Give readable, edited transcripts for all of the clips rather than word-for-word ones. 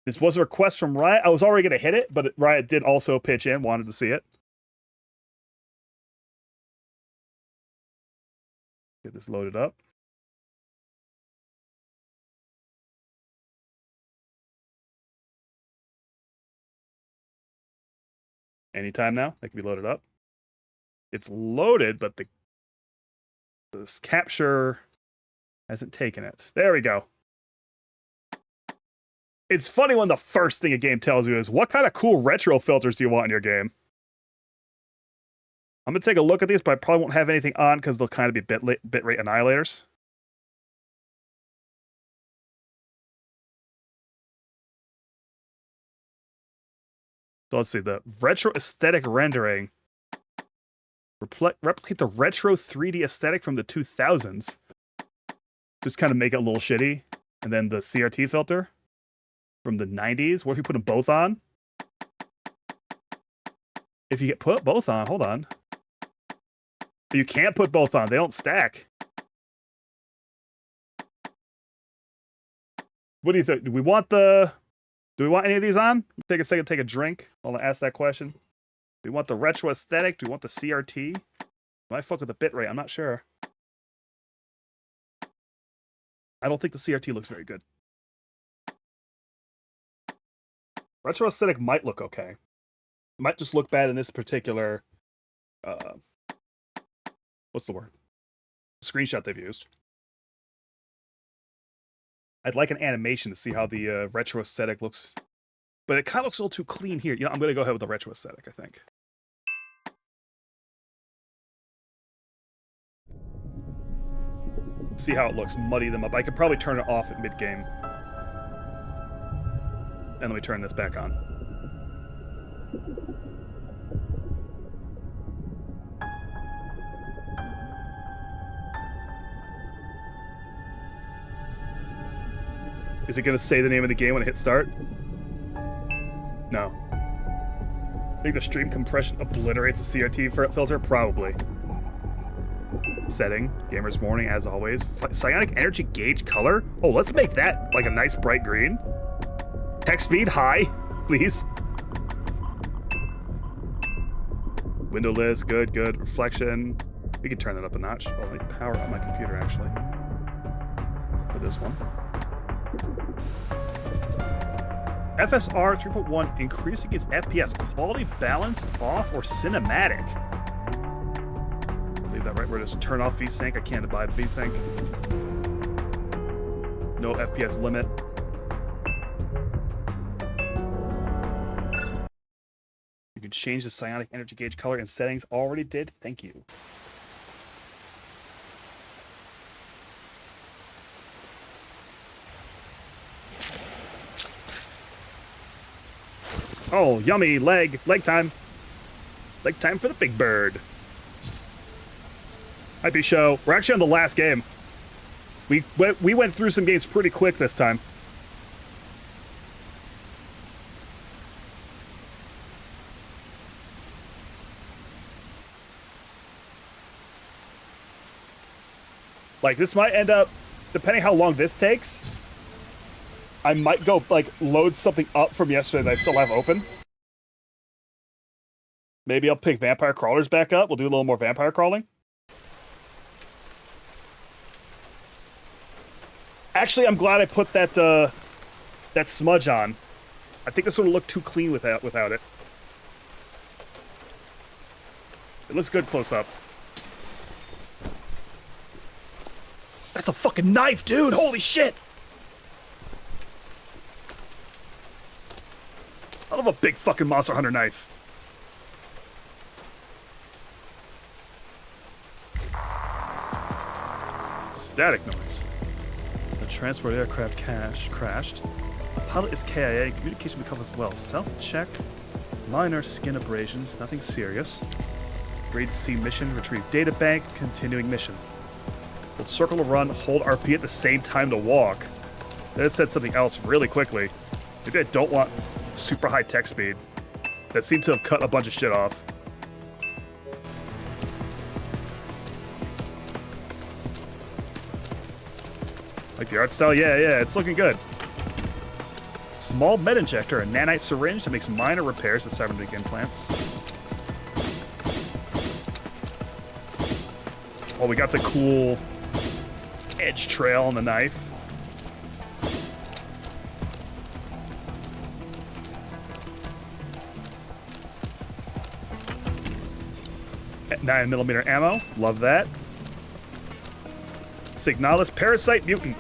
This was a request from Riot. I was already going to hit it, but Riot did also pitch in, wanted to see it. Get this loaded up. Anytime now, that can be loaded up. It's loaded, but this capture hasn't taken it. There we go. It's funny when the first thing a game tells you is, what kind of cool retro filters do you want in your game? I'm going to take a look at these, but I probably won't have anything on because they'll kind of be bitrate annihilators. So let's see, the retro aesthetic rendering. Replicate the retro 3D aesthetic from the 2000s. Just kind of make it a little shitty. And then the CRT filter from the 90s. What if you put them both on? If you put both on, hold on. You can't put both on. They don't stack. What do you think? Do we want any of these on? Take a second, take a drink while I ask that question. Do we want the retro aesthetic? Do we want the CRT? Might fuck with the bitrate. I'm not sure. I don't think the CRT looks very good. Retro aesthetic might look okay. It might just look bad in this particular... what's the word? Screenshot they've used. I'd like an animation to see how the retro aesthetic looks. But it kind of looks a little too clean here. You know, I'm going to go ahead with the retro aesthetic, I think. See how it looks. Muddy them up. I could probably turn it off at mid-game. And let me turn this back on. Is it going to say the name of the game when I hit start? No. I think the stream compression obliterates the CRT filter? Probably. Setting. Gamer's Morning, as always. Psionic Energy Gauge color? Oh, let's make that like a nice bright green. Text speed, high, please. Window list, good. Reflection. We can turn that up a notch. Oh, let me power up my computer, actually. For this one. FSR 3.1 increasing its FPS. Quality balanced, off, or cinematic? Leave that right where it is. Turn off VSync. I can't abide VSync. No FPS limit. You can change the psionic energy gauge color in settings. Already did. Thank you. Oh, yummy, leg time. Leg time for the big bird. IP show. We're actually on the last game. We went through some games pretty quick this time. Like, this might end up, depending how long this takes, I might go, like, load something up from yesterday that I still have open. Maybe I'll pick Vampire Crawlers back up. We'll do a little more vampire crawling. Actually, I'm glad I put that that smudge on. I think this would look too clean without it. It looks good close up. That's a fucking knife, dude! Holy shit! I love a big fucking Monster Hunter knife. Static noise. The transport aircraft crashed. Pilot is KIA. Communication becomes as well. Self-check. Minor skin abrasions. Nothing serious. Grade C mission. Retrieve data bank. Continuing mission. Hold circle to run. Hold RP at the same time to walk. Then it said something else really quickly. Maybe I don't want super high text speed. That seemed to have cut a bunch of shit off. Like the art style? Yeah, it's looking good. small med injector, a nanite syringe that makes minor repairs to cybernetic implants. Oh, we got the cool edge trail on the knife. At 9mm ammo, love that. Signalis Parasite Mutant.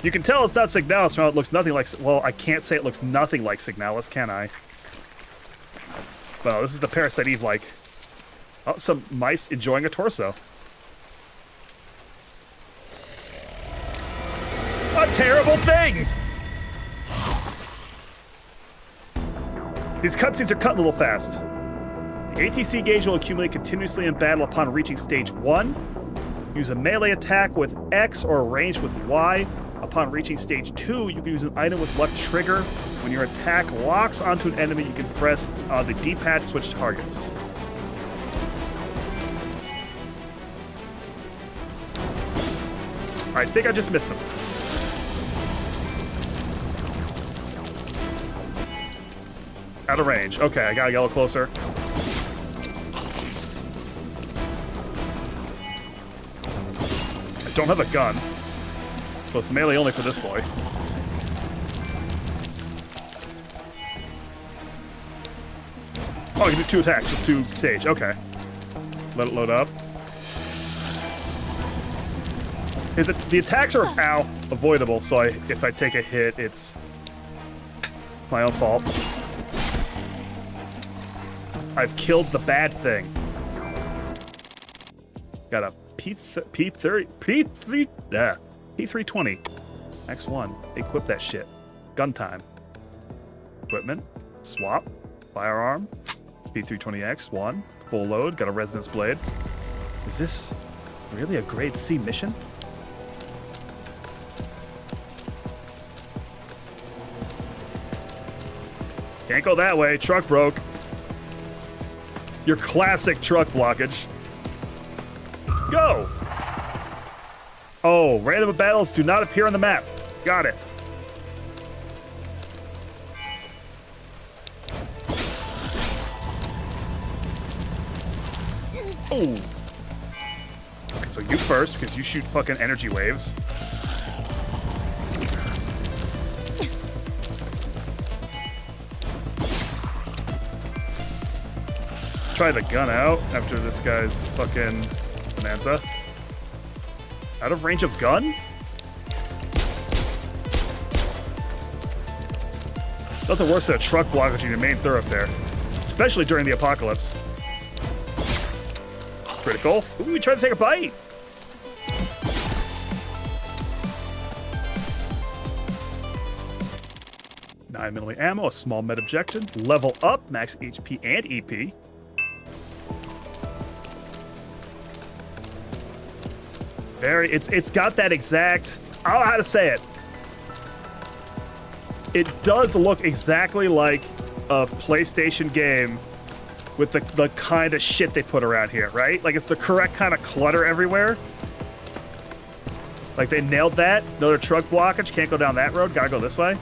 You can tell it's not Signalis from how it looks nothing like... Well, I can't say it looks nothing like Signalis, can I? Well, this is the Parasite Eve-like. Oh, some mice enjoying a torso. A terrible thing! These cutscenes are cut a little fast. The ATC gauge will accumulate continuously in battle upon reaching stage 1. Use a melee attack with X or a range with Y. Upon reaching stage 2, you can use an item with left trigger. When your attack locks onto an enemy, you can press the D-pad to switch targets. I think I just missed him. Out of range. Okay, I gotta get a little closer. I don't have a gun. So it's melee only for this boy. Oh, you do 2 attacks with 2 stage. Okay. Let it load up. The attacks are, ow, avoidable, so if I take a hit, it's my own fault. I've killed the bad thing. Got a P320. X1. Equip that shit. Gun time. Equipment. Swap. Firearm. P320X1. Full load. Got a resonance blade. Is this really a grade C mission? Can't go that way. Truck broke. Your classic truck blockage. Go! Oh, random battles do not appear on the map. Got it. Oh. Okay, so you first, because you shoot fucking energy waves. Try the gun out after this guy's fucking bonanza. Out of range of gun? Nothing worse than a truck blockage in your main thoroughfare, especially during the apocalypse. Critical. Ooh, we tried to take a bite. $9mm ammo, a small med objection, level up, max HP and EP. It's got that exact, I don't know how to say it. It does look exactly like a PlayStation game with the kind of shit they put around here, right? Like it's the correct kind of clutter everywhere. Like they nailed that. Another truck blockage, can't go down that road, gotta go this way.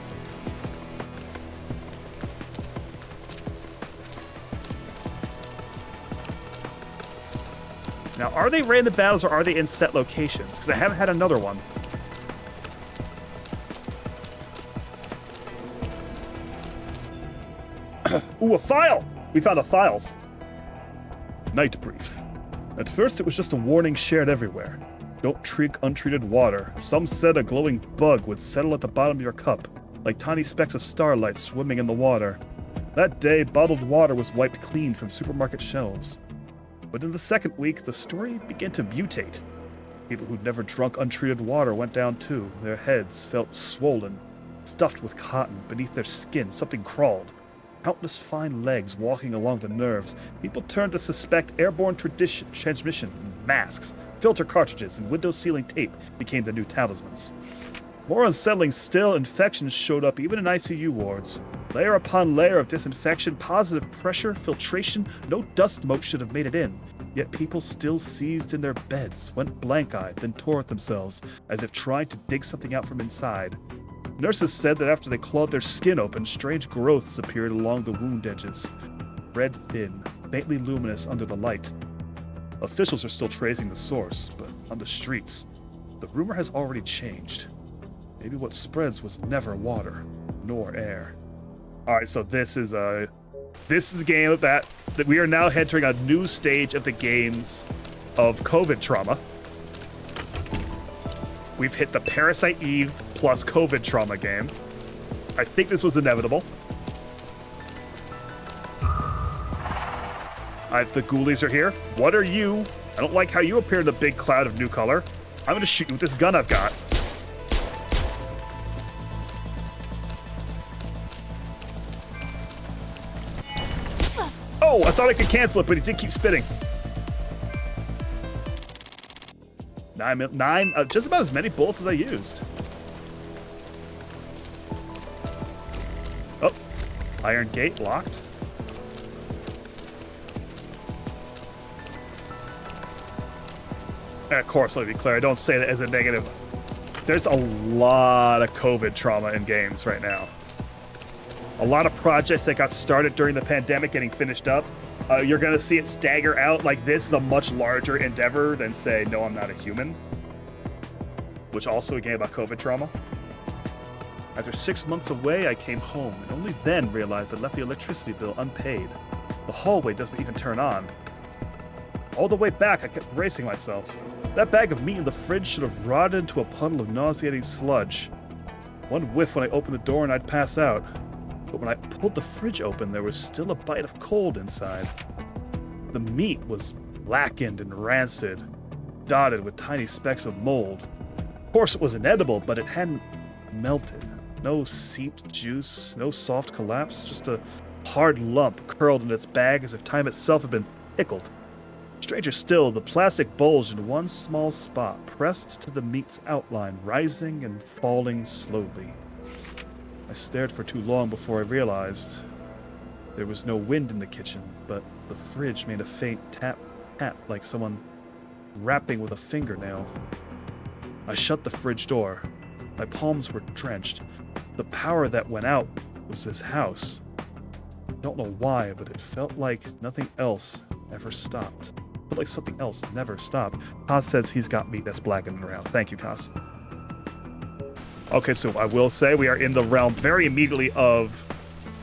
Now, are they random battles or are they in set locations? Because I haven't had another one. Ooh, a file! We found the files. Night brief. At first, it was just a warning shared everywhere. Don't drink untreated water. Some said a glowing bug would settle at the bottom of your cup, like tiny specks of starlight swimming in the water. That day, bottled water was wiped clean from supermarket shelves. But in the second week, the story began to mutate. People who'd never drunk untreated water went down too. Their heads felt swollen, stuffed with cotton. Beneath their skin, something crawled. Countless fine legs walking along the nerves. People turned to suspect airborne transmission. Masks, filter cartridges, and window sealing tape became the new talismans. More unsettling still, infections showed up even in ICU wards. Layer upon layer of disinfection, positive pressure, filtration, no dust mote should have made it in. Yet people still seized in their beds, went blank-eyed, then tore at themselves, as if trying to dig something out from inside. Nurses said that after they clawed their skin open, strange growths appeared along the wound edges. Red thin, faintly luminous under the light. Officials are still tracing the source, but on the streets, the rumor has already changed. Maybe what spreads was never water, nor air. Alright, so this is a game that we are now entering a new stage of the games of COVID trauma. We've hit the Parasite Eve plus COVID trauma game. I think this was inevitable. The ghoulies are here. What are you? I don't like how you appear in a big cloud of new color. I'm gonna shoot you with this gun I've got. Oh, I thought I could cancel it, but it did keep spitting. Nine, just about as many bullets as I used. Oh, iron gate locked. And of course, let me be clear, I don't say that as a negative. There's a lot of COVID trauma in games right now. A lot of projects that got started during the pandemic getting finished up. You're going to see it stagger out. Like, this is a much larger endeavor than, say, No, I'm Not a Human, which also a game about COVID trauma. After 6 months away, I came home, and only then realized I left the electricity bill unpaid. The hallway doesn't even turn on. All the way back, I kept bracing myself. That bag of meat in the fridge should have rotted into a puddle of nauseating sludge. One whiff when I opened the door and I'd pass out. But when I pulled the fridge open, there was still a bite of cold inside. The meat was blackened and rancid, dotted with tiny specks of mold. Of course, it was inedible, but it hadn't melted. No seeped juice, no soft collapse, just a hard lump curled in its bag as if time itself had been pickled. Stranger still, the plastic bulged in one small spot, pressed to the meat's outline, rising and falling slowly. I stared for too long before I realized there was no wind in the kitchen, but the fridge made a faint tap, tap, like someone rapping with a fingernail. I shut the fridge door. My palms were drenched. The power that went out was this house. I don't know why, but it felt like nothing else ever stopped. It felt like something else never stopped. Kaz says he's got meat that's blackening around. Thank you, Kaz. Okay, so I will say we are in the realm very immediately of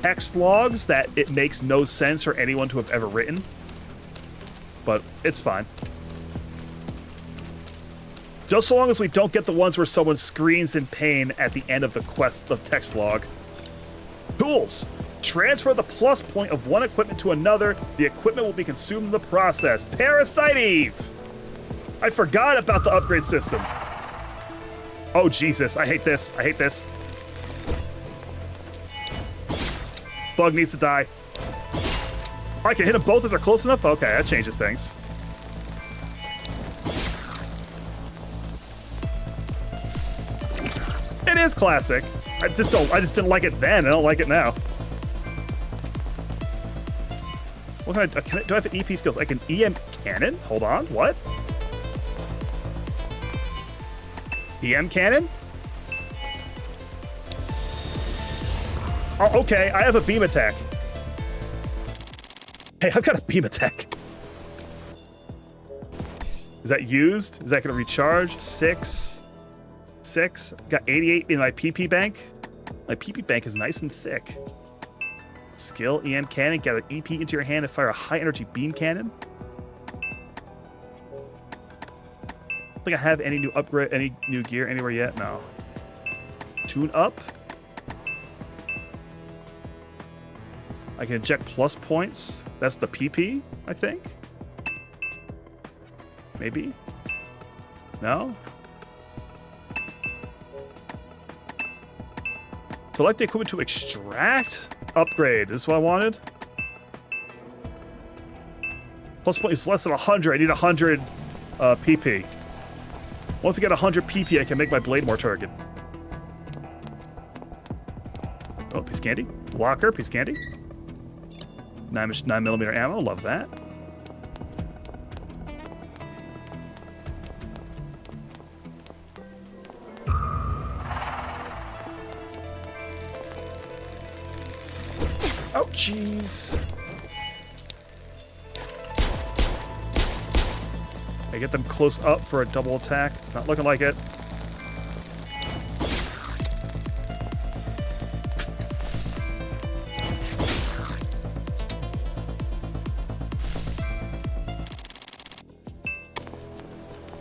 text logs that it makes no sense for anyone to have ever written. But it's fine. Just so long as we don't get the ones where someone screams in pain at the end of the quest, the text log. Tools. Transfer the plus point of one equipment to another. The equipment will be consumed in the process. Parasite Eve! I forgot about the upgrade system. Oh, Jesus. I hate this. I hate this. Bug needs to die. Oh, I can hit them both if they're close enough? Okay, that changes things. It is classic. I just didn't like it then. I don't like it now. What do I have EP skills? I can EM cannon? Hold on. What? EM cannon? Oh, okay. I have a beam attack. Hey, I've got a beam attack. Is that used? Is that going to recharge? 6. Got 88 in my PP bank. My PP bank is nice and thick. Skill, EM cannon. Get an EP into your hand and fire a high energy beam cannon. I don't think I have any new upgrade, any new gear anywhere yet. No. Tune up. I can inject plus points. That's the PP, I think. Maybe. No. Select the equipment to extract. Upgrade. This is what I wanted. Plus point is less than 100. I need 100 PP. Once I get 100 PP, I can make my blade more target. Oh, piece of candy. Blocker, piece of candy. 9mm ammo. Love that. Oh, jeez. I get them close up for a double attack. It's not looking like it.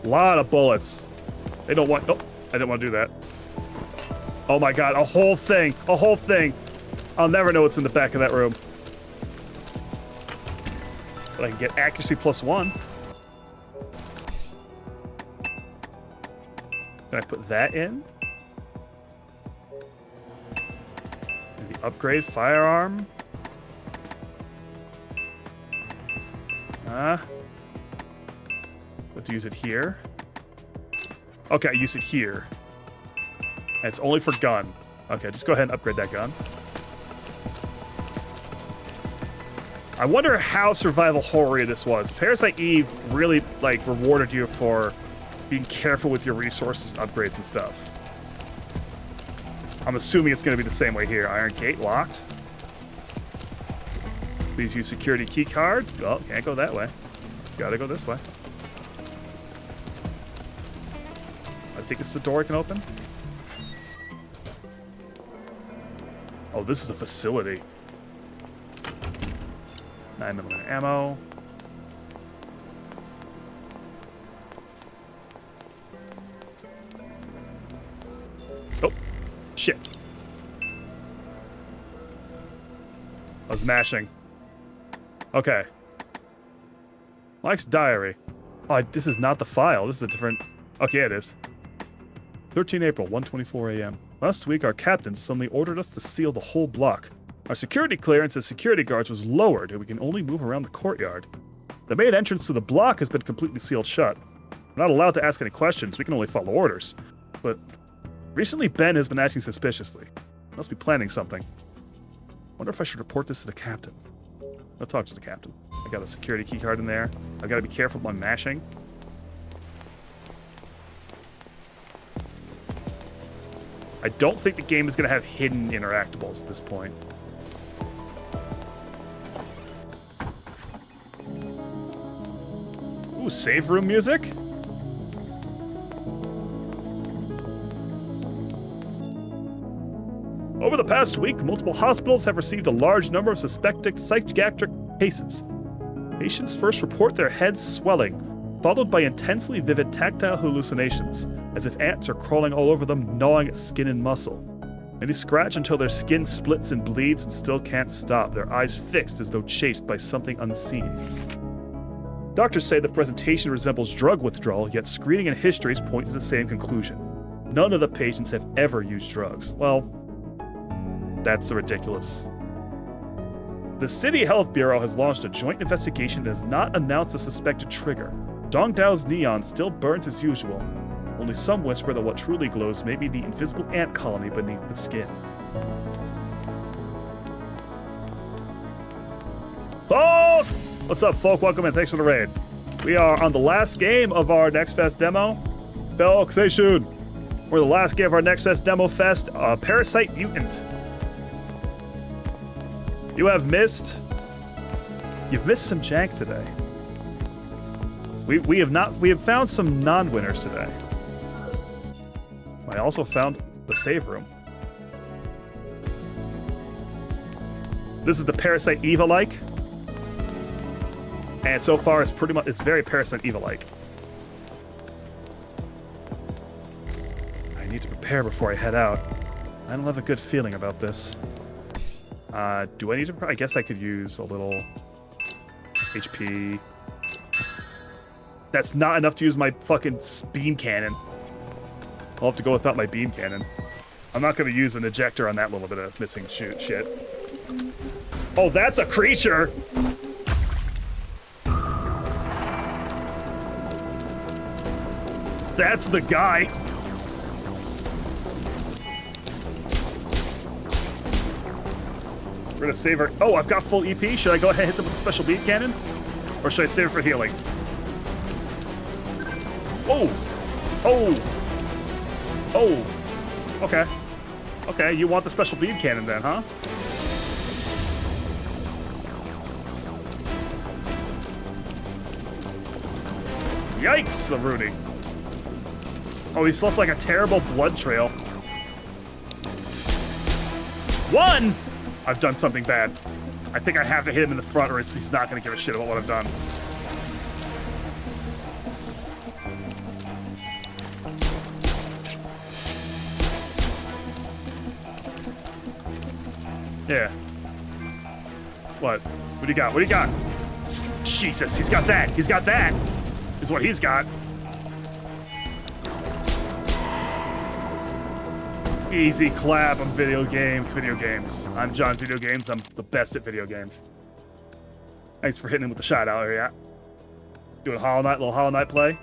A lot of bullets. They don't want... Oh, I didn't want to do that. Oh my god, a whole thing. A whole thing. I'll never know what's in the back of that room. But I can get accuracy +1. Can I put that in? Maybe upgrade firearm. Let's use it here. Okay, use it here. And it's only for gun. Okay, just go ahead and upgrade that gun. I wonder how survival horror this was. Parasite Eve really, like, rewarded you for being careful with your resources, upgrades, and stuff. I'm assuming it's going to be the same way here. Iron gate locked. Please use security key card. Well, can't go that way. Gotta go this way. I think it's the door I can open. Oh, this is a facility. 9mm ammo. Oh, shit. I was mashing. Okay. Mike's diary. Oh, this is not the file. This is a different... Okay, it is. 13 April, 1:24 a.m. Last week, our captain suddenly ordered us to seal the whole block. Our security clearance as security guards was lowered, and we can only move around the courtyard. The main entrance to the block has been completely sealed shut. We're not allowed to ask any questions. We can only follow orders. But recently, Ben has been acting suspiciously. Must be planning something. Wonder if I should report this to the captain. I'll talk to the captain. I got a security key card in there. I've got to be careful with my mashing. I don't think the game is going to have hidden interactables at this point. Ooh, save room music? Over the past week, multiple hospitals have received a large number of suspected psychiatric cases. Patients first report their heads swelling, followed by intensely vivid tactile hallucinations, as if ants are crawling all over them, gnawing at skin and muscle. Many scratch until their skin splits and bleeds and still can't stop, their eyes fixed as though chased by something unseen. Doctors say the presentation resembles drug withdrawal, yet screening and histories point to the same conclusion. None of the patients have ever used drugs. Well, that's ridiculous. The City Health Bureau has launched a joint investigation and has not announced a suspected trigger. Dongdao's neon still burns as usual. Only some whisper that what truly glows may be the invisible ant colony beneath the skin. Folk! What's up, folk? Welcome in. Thanks for the raid. We are on the last game of our Next Fest demo. Folk, say soon. We're the last game of our Next Fest demo fest. Parasite Mutant. You've missed some jank today. We have found some non-winners today. I also found the save room. This is the Parasite Eva-like. And so far it's very Parasite Eva-like. I need to prepare before I head out. I don't have a good feeling about this. Do I need to... I guess I could use a little HP. That's not enough to use my fucking beam cannon. I'll have to go without my beam cannon. I'm not going to use an ejector on that little bit of missing shit. Oh, that's a creature! That's the guy! We're gonna save her. Oh, I've got full EP. Should I go ahead and hit them with a special beam cannon? Or should I save it for healing? Oh! Oh! Oh! Okay. Okay, you want the special beam cannon then, huh? Yikes, Rudy. Oh, he's left like a terrible blood trail. One! I've done something bad. I think I have to hit him in the front or he's not going to give a shit about what I've done. Yeah. What? What do you got? What do you got? Jesus, he's got that. He's got that. Is what he's got. Easy clap on video games. Video games. I'm John Video Games. I'm the best at video games. Thanks for hitting him with the shot out here, yeah. Doing Hollow Knight, little Hollow Knight play.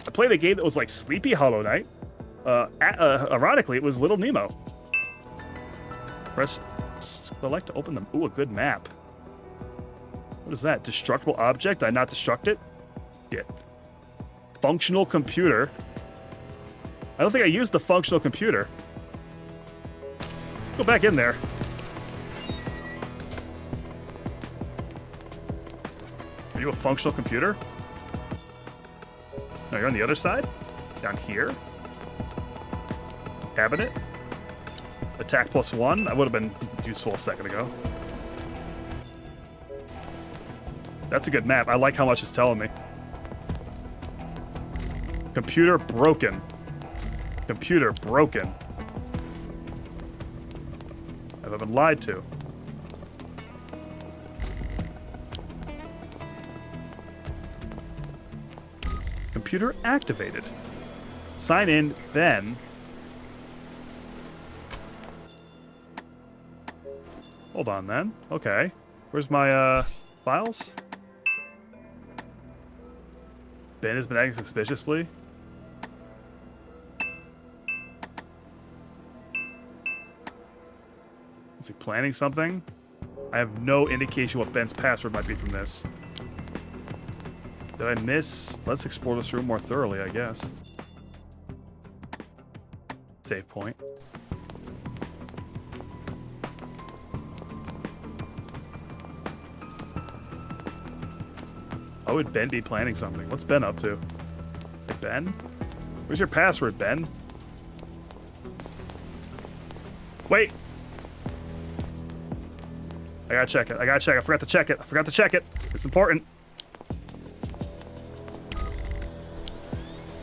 I played a game that was like Sleepy Hollow Knight. Ironically, it was Little Nemo. Press select to open them. Ooh, a good map. What is that? Destructible object? Did I not destruct it? Yeah. Functional computer. I don't think I used the functional computer. Go back in there. Are you a functional computer? No, you're on the other side? Down here? Cabinet? Attack +1? That would have been useful a second ago. That's a good map. I like how much it's telling me. Computer broken. Computer broken. Have I been lied to? Computer activated. Sign in, then. Hold on, then. Okay. Where's my, files? Ben has been acting suspiciously. Is he planning something? I have no indication what Ben's password might be from this. Did I miss? Let's explore this room more thoroughly, I guess. Save point. Why would Ben be planning something? What's Ben up to? Hey, Ben? Where's your password, Ben? Wait! I gotta check it. I gotta check it. I forgot to check it. I forgot to check it. It's important.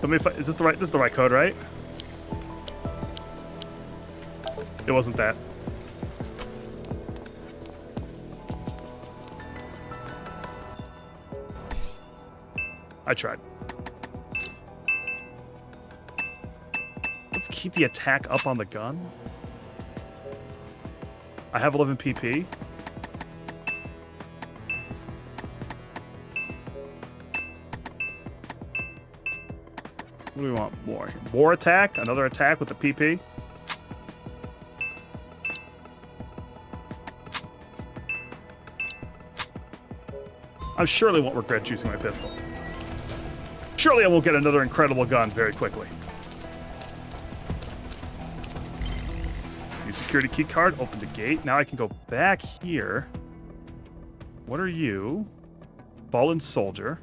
Let me. Is this the right? This is the right code, right? It wasn't that. I tried. Let's keep the attack up on the gun. I have 11 PP. What do we want? More. More attack? Another attack with the PP? I surely won't regret choosing my pistol. Surely I won't get another incredible gun very quickly. Use security key card, open the gate. Now I can go back here. What are you? Fallen soldier.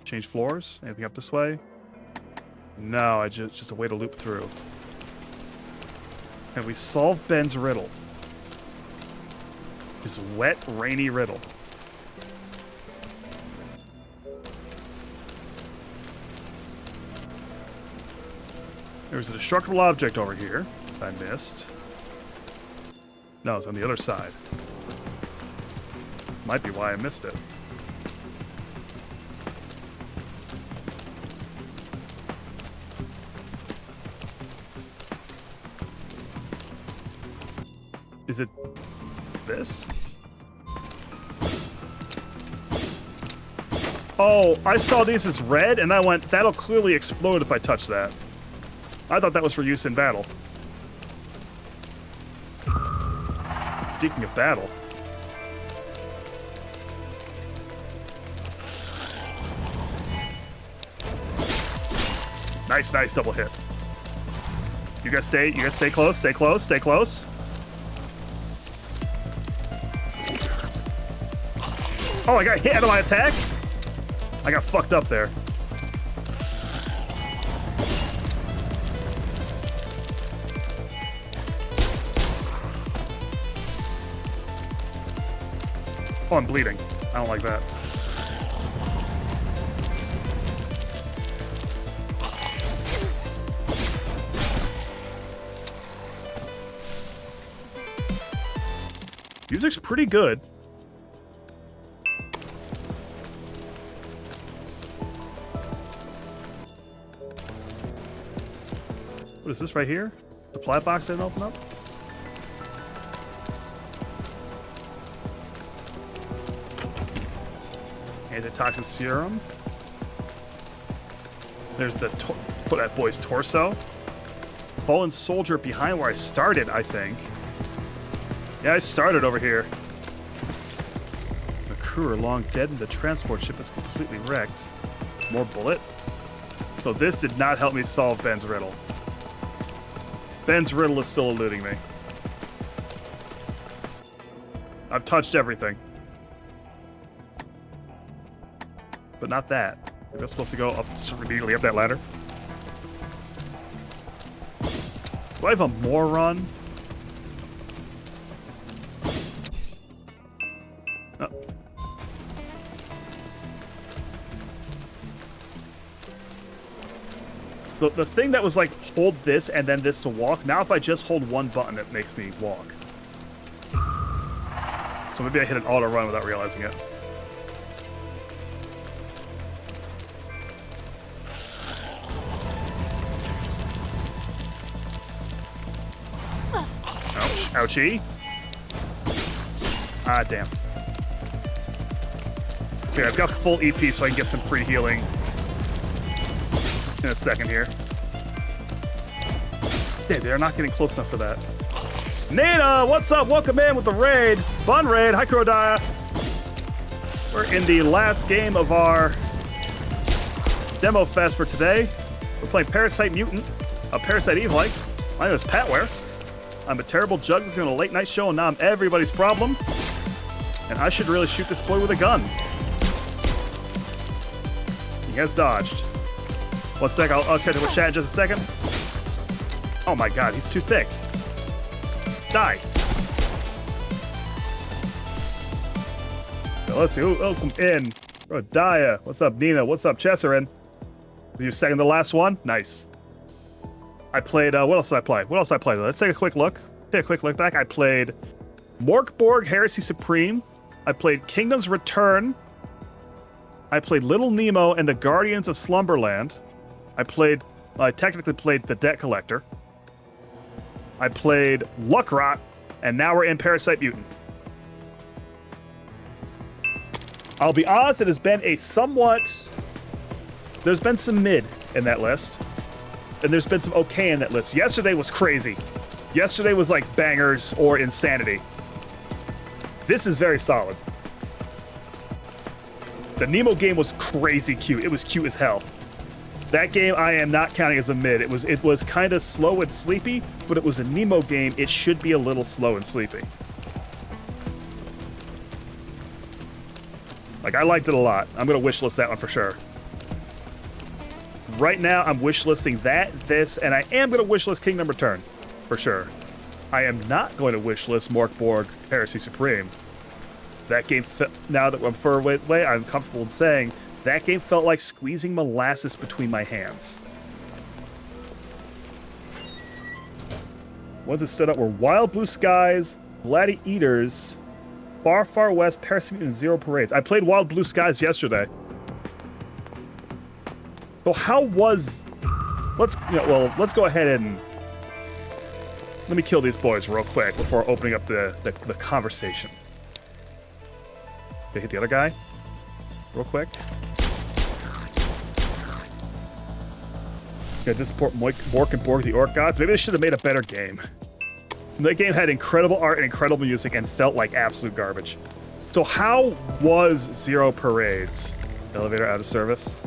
Change floors? Anything up this way? No, just a way to loop through. And we solve Ben's riddle. His wet, rainy riddle. There's a destructible object over here I missed. No, it's on the other side. Might be why I missed it. Is it this? Oh, I saw these as red, and I went, that'll clearly explode if I touch that. I thought that was for use in battle. Speaking of battle. Nice, nice double hit. You guys stay close, stay close, stay close. Oh, I got hit out of my attack? I got fucked up there. Oh, I'm bleeding. I don't like that. Music's pretty good. What is this right here? Supply box didn't open up? Antitoxin serum. There's the that boy's torso. Fallen soldier behind where I started, I think. Yeah, I started over here. The crew are long dead and the transport ship is completely wrecked. More bullet? So this did not help me solve Ben's riddle. Ben's riddle is still eluding me. I've touched everything. But not that. Maybe I'm supposed to go up immediately up that ladder. Do I have a more run? Oh. The thing that was like, hold this and then this to walk, now if I just hold one button, it makes me walk. So maybe I hit an auto run without realizing it. Ouch. Ouchie. Ah, damn. Okay, I've got full EP so I can get some free healing in a second here. Okay, they're not getting close enough for that. Nina, what's up? Welcome in with the raid. Fun raid. Hi, Crodiah. We're in the last game of our demo fest for today. We're playing Parasite Mutant, a Parasite Eve-like. My name is Patware. I'm a terrible judge that's doing a late night show, and now I'm everybody's problem. And I should really shoot this boy with a gun. He has dodged. 1 sec, I'll catch up with chat in just a second. Oh my god, he's too thick. Die. So let's see, welcome in. Rodaya, what's up, Nina? What's up, Chesserin? Your second to last one? Nice. I played, what else did I play? What else did I play? Let's take a quick look. Take a quick look back. I played Morkborg Heresy Supreme. I played Kingdom's Return. I played Little Nemo and the Guardians of Slumberland. I technically played The Debt Collector. I played Luck Rot, and now we're in Parasite Mutant. I'll be honest, it has been a somewhat... There's been some mid in that list. And there's been some okay in that list. Yesterday was crazy. Yesterday was like bangers or insanity. This is very solid. The Nemo game was crazy cute. It was cute as hell. That game I am not counting as a mid. It was kind of slow and sleepy, but it was a Nemo game. It should be a little slow and sleepy. Like, I liked it a lot. I'm going to wishlist that one for sure. Right now, I'm wishlisting that, this, and I am going to wishlist Kingdom Return, for sure. I am not going to wishlist Morkborg Heresy Supreme. That game, now that I'm far away, I'm comfortable in saying, that game felt like squeezing molasses between my hands. Ones that stood out were Wild Blue Skies, Bloody Eaters, Far Far West, Parasite, and Zero Parades. I played Wild Blue Skies yesterday. So how was... Let's go ahead and... Let me kill these boys real quick before opening up the conversation. They hit the other guy real quick. Gonna disappoint Mork and Borg, the Orc Gods. Maybe they should have made a better game. That game had incredible art and incredible music and felt like absolute garbage. So how was Zero Parades? Elevator out of service.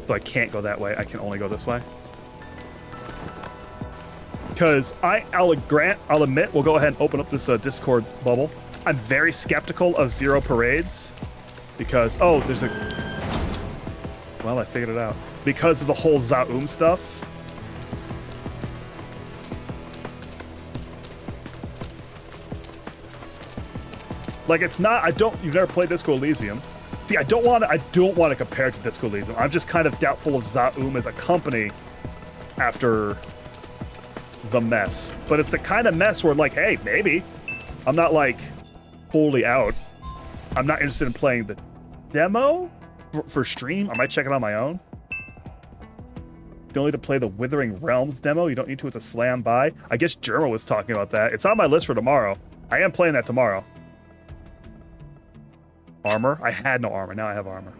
So I can't go that way. I can only go this way. Because I'll admit, we'll go ahead and open up this Discord bubble. I'm very skeptical of Zero Parades Because, oh, there's a... Well, I figured it out. Because of the whole Zaum stuff. Like, it's not, you've never played Disco Elysium. See, I don't want to compare it to Disco Elysium. I'm just kind of doubtful of Zaum as a company after the mess. But it's the kind of mess where, like, hey, maybe. I'm not, like, wholly out. I'm not interested in playing the demo for stream. I might check it on my own. You don't need to play the Withering Realms demo. You don't need to. It's a slam buy. I guess Germa was talking about that. It's on my list for tomorrow. I am playing that tomorrow. Armor? I had no armor. Now I have armor.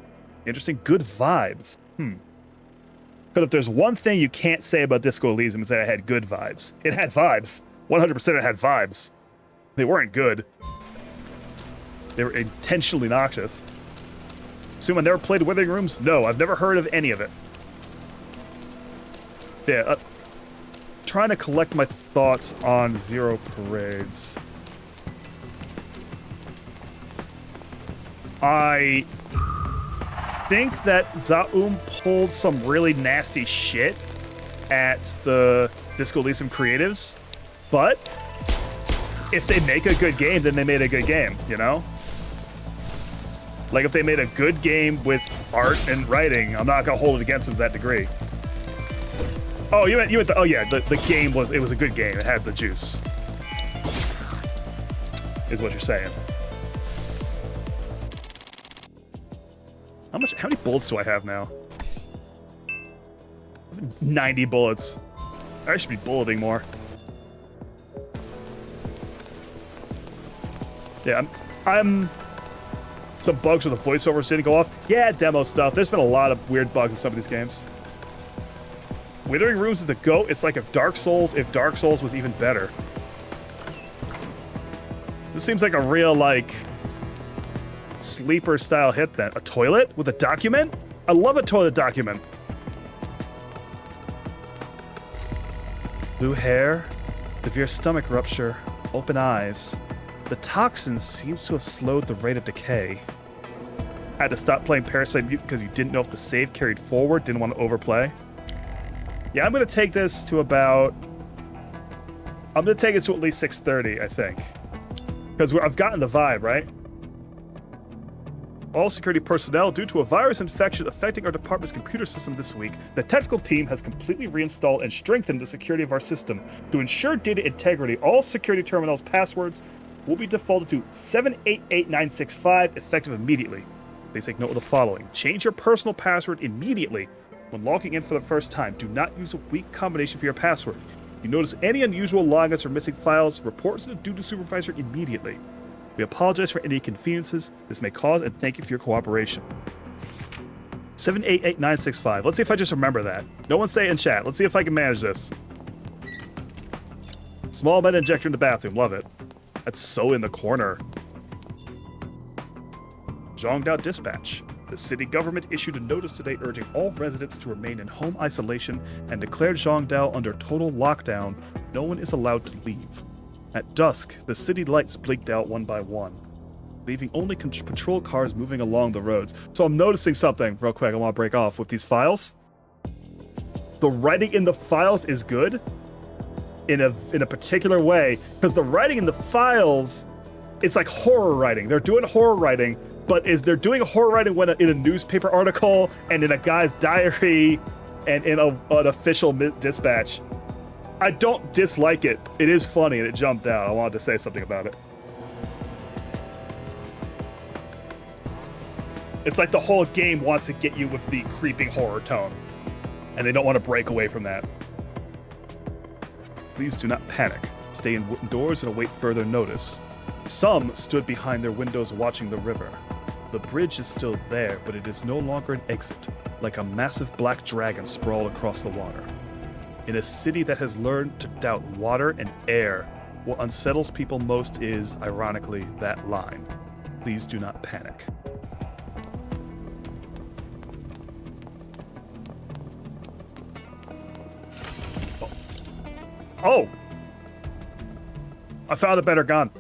Interesting. Good vibes. But if there's one thing you can't say about Disco Elysium is that it had good vibes. It had vibes. 100% it had vibes. They weren't good. They were intentionally noxious. Assume I never played Withering Rooms? No, I've never heard of any of it. Yeah, trying to collect my thoughts on Zero Parades. I think that Zaum pulled some really nasty shit at the Disco Elysium creatives, but if they make a good game, then they made a good game, you know? Like, if they made a good game with art and writing, I'm not gonna hold it against them to that degree. Oh, you meant oh yeah, the game was a good game. It had the juice. Is what you're saying. How many bullets do I have now? 90 bullets. I should be bulleting more. Yeah, I'm some bugs with the voiceovers didn't go off. Yeah, demo stuff. There's been a lot of weird bugs in some of these games. Withering Rooms is the GOAT. It's like if Dark Souls was even better. This seems like a real, like, sleeper style hit then. A toilet with a document? I love a toilet document. Blue hair, severe stomach rupture, open eyes. The toxin seems to have slowed the rate of decay. Had to stop playing Parasite because you didn't know if the save carried forward, didn't want to overplay. Yeah, I'm going to take this to about... I'm going to take this to at least 6:30, I think. Because I've gotten the vibe, right? All security personnel, due to a virus infection affecting our department's computer system this week, the technical team has completely reinstalled and strengthened the security of our system. To ensure data integrity, all security terminals' passwords will be defaulted to 788965 effective immediately. Please take note of the following. Change your personal password immediately when logging in for the first time. Do not use a weak combination for your password. If you notice any unusual logins or missing files, report to the duty supervisor immediately. We apologize for any inconveniences this may cause and thank you for your cooperation. 788965. Let's see if I just remember that. No one say it in chat. Let's see if I can manage this. Small med injector in the bathroom. Love it. That's so in the corner. Zhongdao Dispatch. The city government issued a notice today urging all residents to remain in home isolation and declared Zhongdao under total lockdown. No one is allowed to leave. At dusk, the city lights blinked out one by one, leaving only patrol cars moving along the roads. So I'm noticing something real quick I want to break off with these files. The writing in the files is good in a particular way, because the writing in the files, it's like horror writing. They're doing horror writing, but they're doing horror writing when in a newspaper article and in a guy's diary and in an official dispatch. I don't dislike it. It is funny and it jumped out. I wanted to say something about it. It's like the whole game wants to get you with the creeping horror tone, and they don't want to break away from that. Please do not panic. Stay indoors and await further notice. Some stood behind their windows watching the river. The bridge is still there, but it is no longer an exit, like a massive black dragon sprawled across the water. In a city that has learned to doubt water and air, what unsettles people most is, ironically, that line. Please do not panic. Oh! I found a better gun.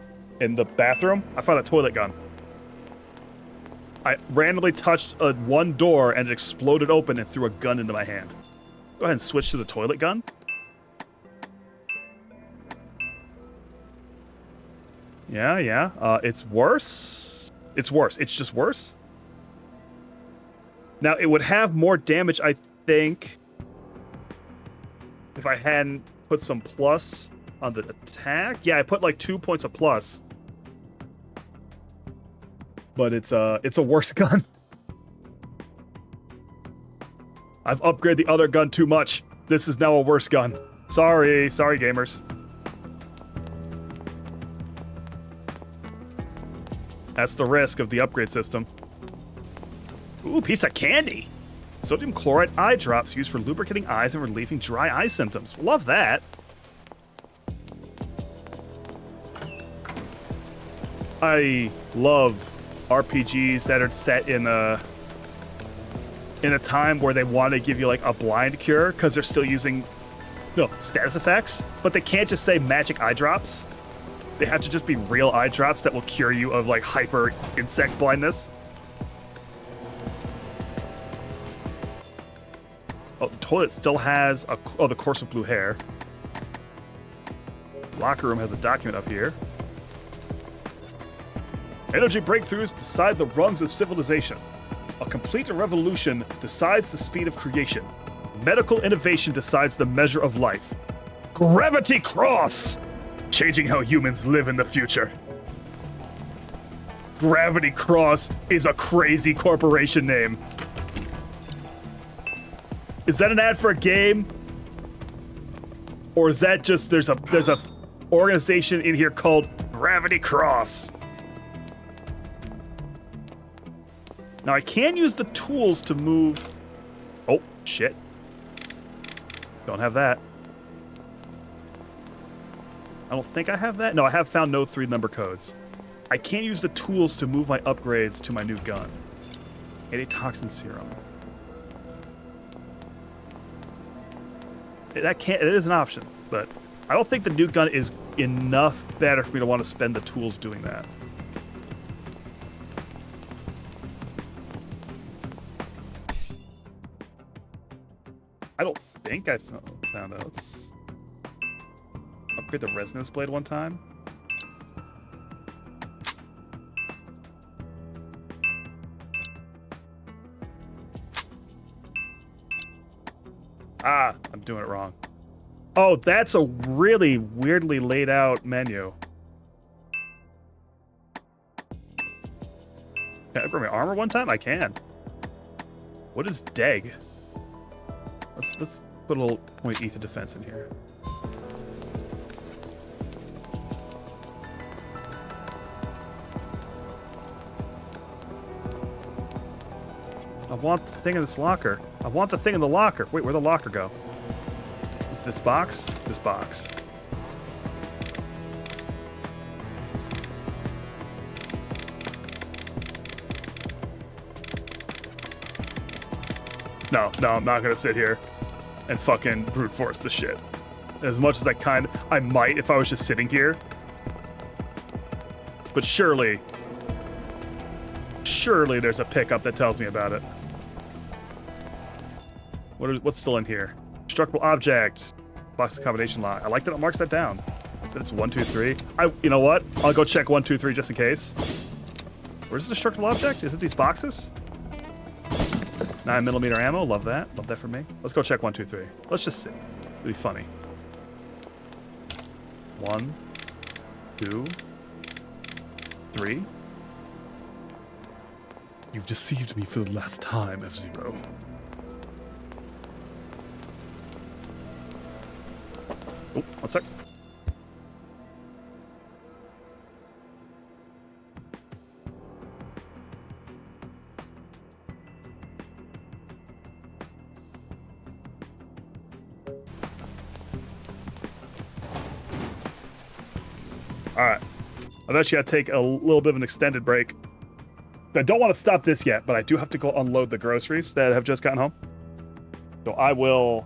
In the bathroom, I found a toilet gun. I randomly touched one door and it exploded open and threw a gun into my hand. Go ahead and switch to the toilet gun. Yeah. It's worse. It's worse. It's just worse. Now, it would have more damage, I think, if I hadn't put some plus on the attack. Yeah, I put like 2 points of plus. But it's a worse gun. I've upgraded the other gun too much. This is now a worse gun. Sorry gamers. That's the risk of the upgrade system. Ooh, piece of candy. Sodium chloride eye drops used for lubricating eyes and relieving dry eye symptoms. Love that. I love RPGs that are set in a time where they want to give you like a blind cure because they're still using status effects, but they can't just say magic eye drops. They have to just be real eye drops that will cure you of like hyper insect blindness. Oh, the toilet still has the course of blue hair. Locker room has a document up here. Energy breakthroughs decide the rungs of civilization. A complete revolution decides the speed of creation. Medical innovation decides the measure of life. Gravity Cross! Changing how humans live in the future. Gravity Cross is a crazy corporation name. Is that an ad for a game? Or is that just there's a organization in here called Gravity Cross? Now I can use the tools to move. Oh, shit. Don't have that. I don't think I have that. No, I have found no 3 number codes. I can't use the tools to move my upgrades to my new gun. Antitoxin serum. It is an option, but I don't think the new gun is enough better for me to want to spend the tools doing that. I don't think I found out. Let's upgrade the resonance blade one time. Ah, I'm doing it wrong. Oh, that's a really weirdly laid out menu. Can I upgrade my armor one time? I can. What is DEG? Let's put a little point ether defense in here. I want the thing in this locker. I want the thing in the locker. Wait, where'd the locker go? Is this box? This box. No, I'm not gonna sit here and fucking brute force the shit. As much as I might if I was just sitting here. But surely there's a pickup that tells me about it. What's still in here? Destructible object. Box combination lock. I like that it marks that down. That it's 1, 2, 3. You know what? I'll go check 1, 2, 3 just in case. Where's the destructible object? Is it these boxes? 9mm ammo. Love that. Love that for me. Let's go check 1, 2, 3. Let's just see. It'll be funny. 1, 2, 3. You've deceived me for the last time, F-Zero. Oh, one sec. Alright. I've actually got to take a little bit of an extended break. I don't want to stop this yet, but I do have to go unload the groceries that have just gotten home. So I'm going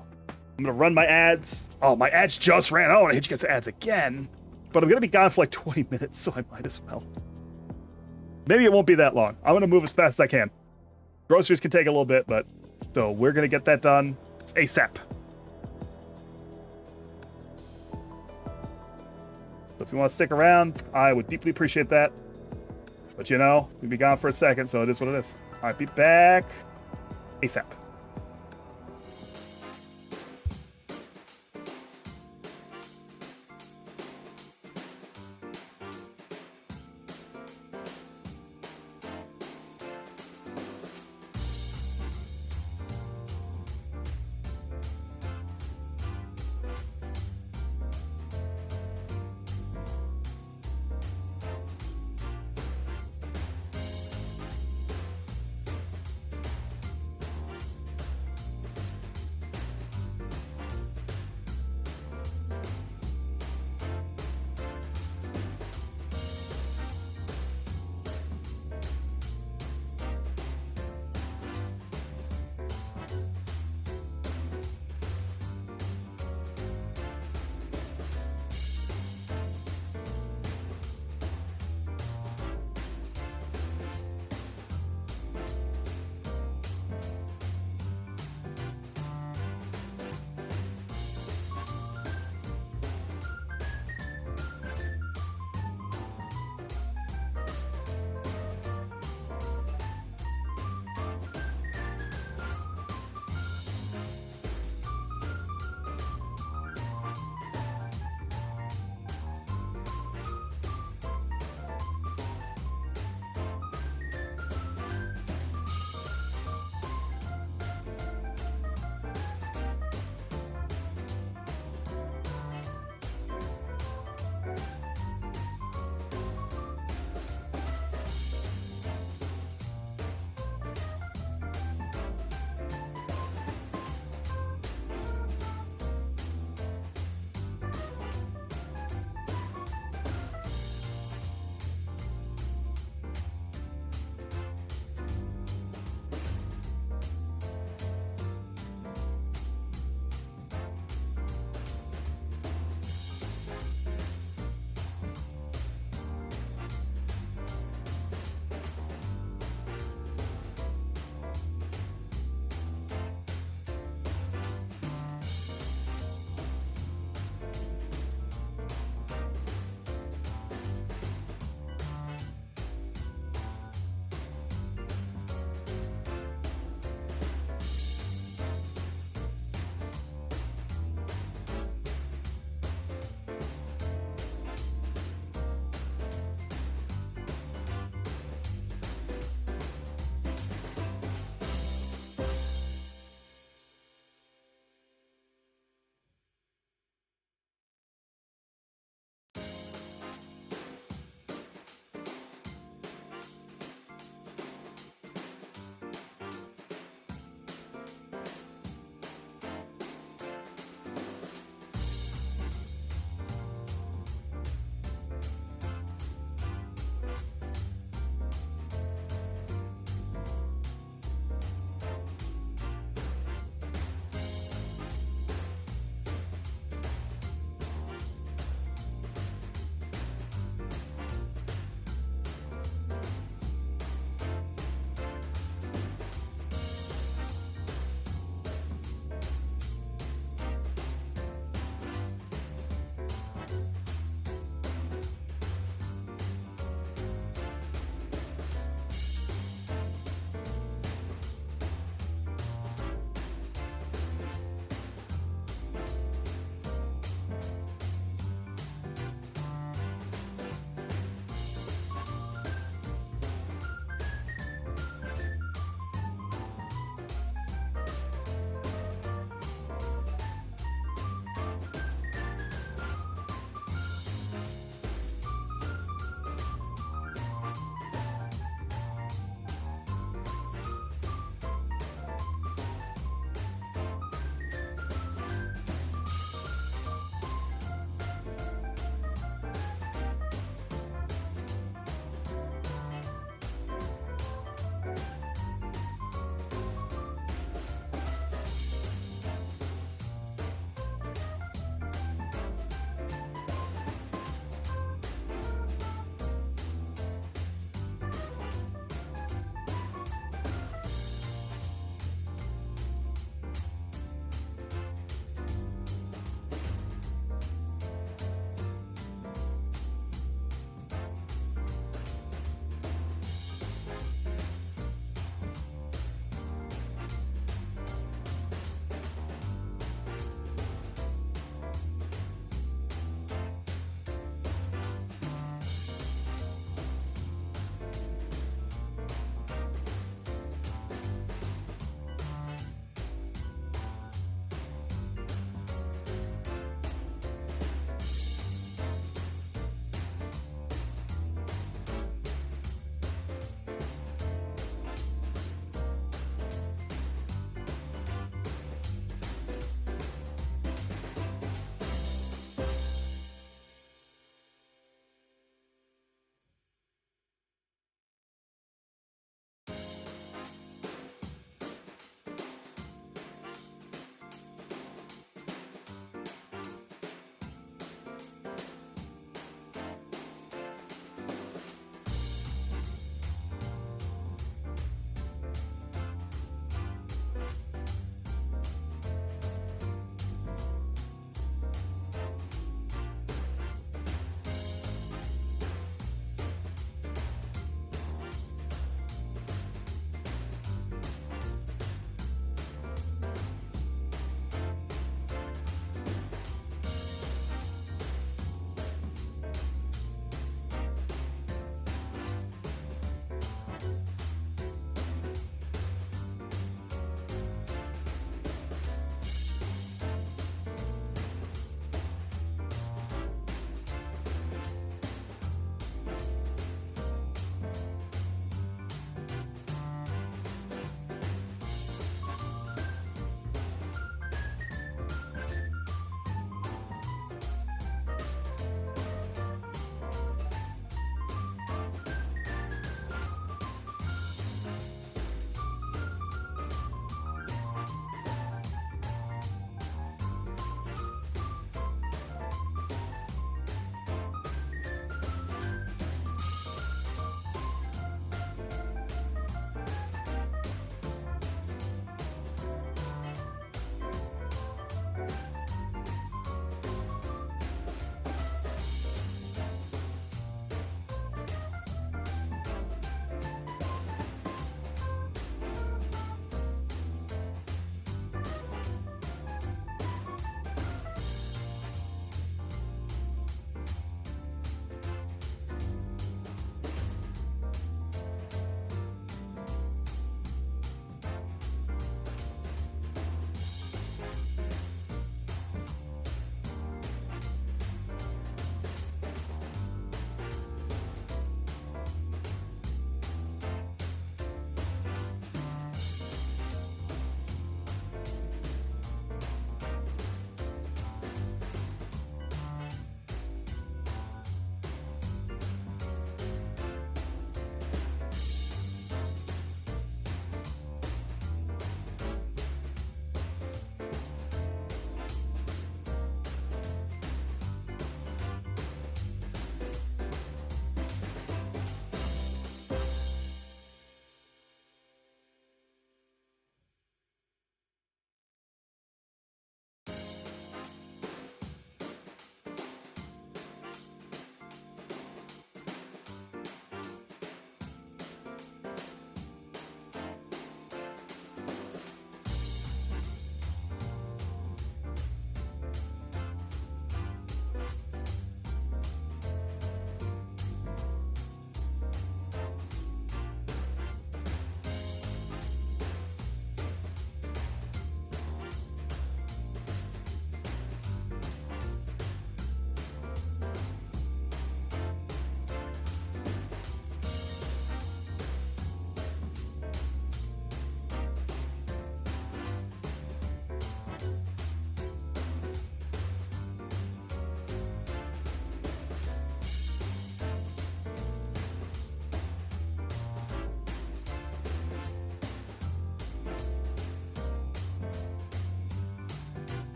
to run my ads. Oh, my ads just ran. I don't want to hit you guys with ads again. But I'm going to be gone for like 20 minutes, so I might as well. Maybe it won't be that long. I'm going to move as fast as I can. Groceries can take a little bit, but... So we're going to get that done ASAP. So if you want to stick around, I would deeply appreciate that. But you know, we'll be gone for a second, so it is what it is. All right, be back ASAP.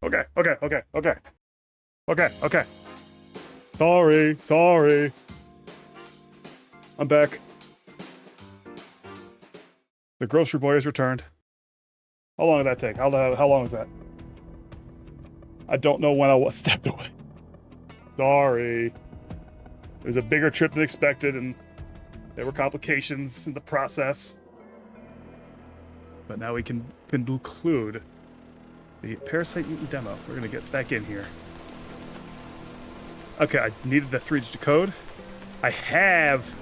Okay, okay, okay, okay. Okay, okay. Sorry. I'm back. The grocery boy has returned. How long did that take? How long was that? I don't know when I was stepped away. Sorry. It was a bigger trip than expected, and there were complications in the process. But now we can conclude the Parasite Mutant demo. We're gonna get back in here. Okay, I needed the 3-digit code. I have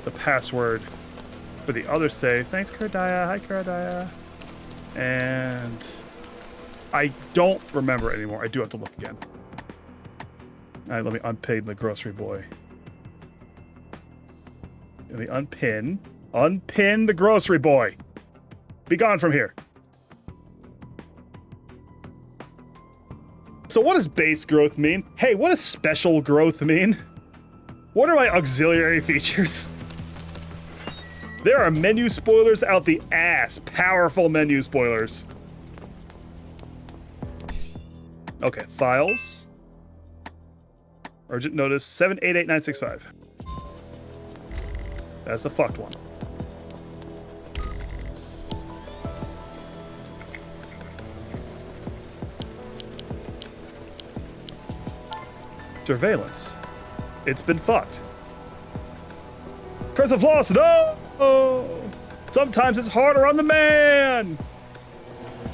the password for the other save. Thanks, Karadaya. Hi, Karadaya. And I don't remember anymore. I do have to look again. All right, let me unpin the grocery boy. Let me unpin the grocery boy. Be gone from here. So what does base growth mean? Hey, what does special growth mean? What are my auxiliary features? There are menu spoilers out the ass. Powerful menu spoilers. Okay, files. Urgent notice 788965. That's a fucked one. Surveillance. It's been fucked. Curse of loss, no! Sometimes it's harder on the man!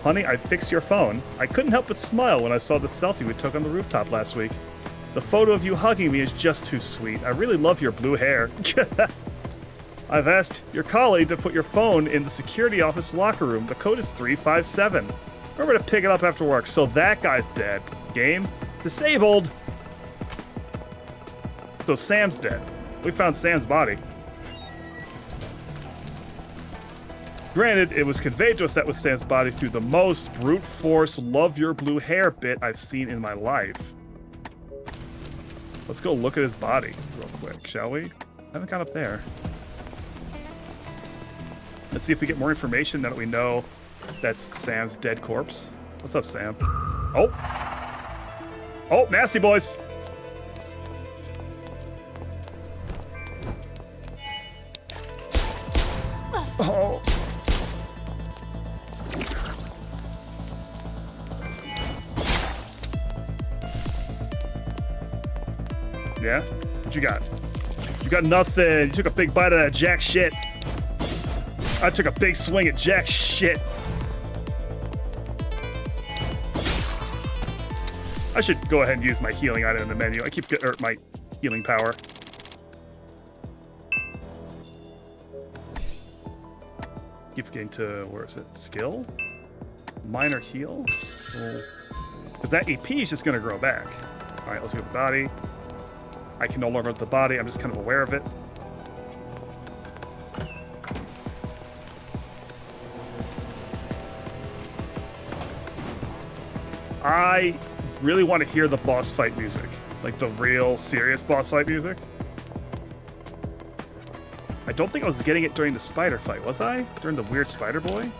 Honey, I fixed your phone. I couldn't help but smile when I saw the selfie we took on the rooftop last week. The photo of you hugging me is just too sweet. I really love your blue hair. I've asked your colleague to put your phone in the security office locker room. The code is 357. Remember to pick it up after work. So that guy's dead. Game disabled. So Sam's dead. We found Sam's body. Granted, it was conveyed to us that was Sam's body through the most brute force love your blue hair bit I've seen in my life. Let's go look at his body real quick, shall we? I haven't gone up there. Let's see if we get more information now that we know that's Sam's dead corpse. What's up, Sam? Oh! Oh, nasty boys! Oh. Yeah? What you got? You got nothing. You took a big bite of that jack shit. I took a big swing at jack shit. I should go ahead and use my healing item in the menu. I keep getting my healing power. Keep getting to, where is it? Skill? Minor heal? Because that EP is just going to grow back. All right, let's go with the body. I can no longer with the body. I'm just kind of aware of it. I really want to hear the boss fight music. Like the real serious boss fight music. I don't think I was getting it during the spider fight, was I? During the weird spider boy?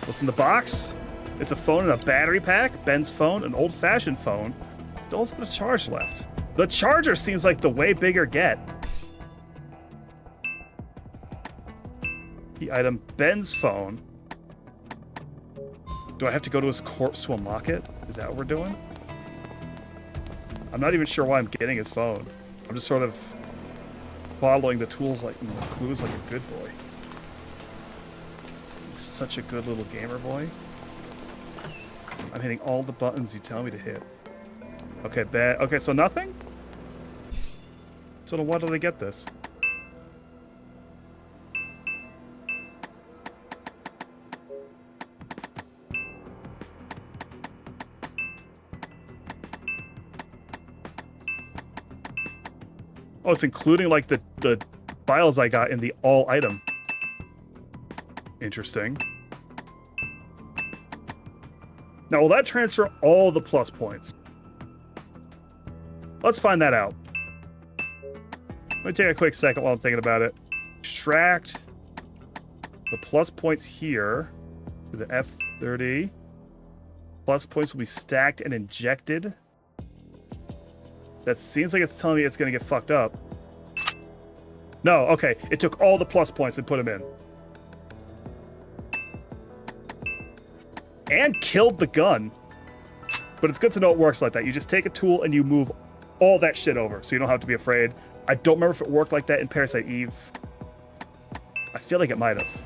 What's in the box? It's a phone and a battery pack, Ben's phone, an old-fashioned phone. It also has a charge left. The charger seems like the way bigger get. The item, Ben's phone. Do I have to go to his corpse to unlock it? Is that what we're doing? I'm not even sure why I'm getting his phone. I'm just sort of following the tools like clues like a good boy. He's such a good little gamer boy. I'm hitting all the buttons you tell me to hit. Okay, bad. Okay, so nothing? So then why did I get this? Oh, it's including like the files I got in the all item. Interesting. Now, will that transfer all the plus points? Let's find that out. Let me take a quick second while I'm thinking about it. subtract the plus points here to the F30. Plus points will be stacked and injected. That seems like it's telling me it's going to get fucked up. No, okay. It took all the plus points and put them in. And killed the gun. But it's good to know it works like that. You just take a tool and you move all that shit over, so you don't have to be afraid. I don't remember if it worked like that in Parasite Eve. I feel like it might have.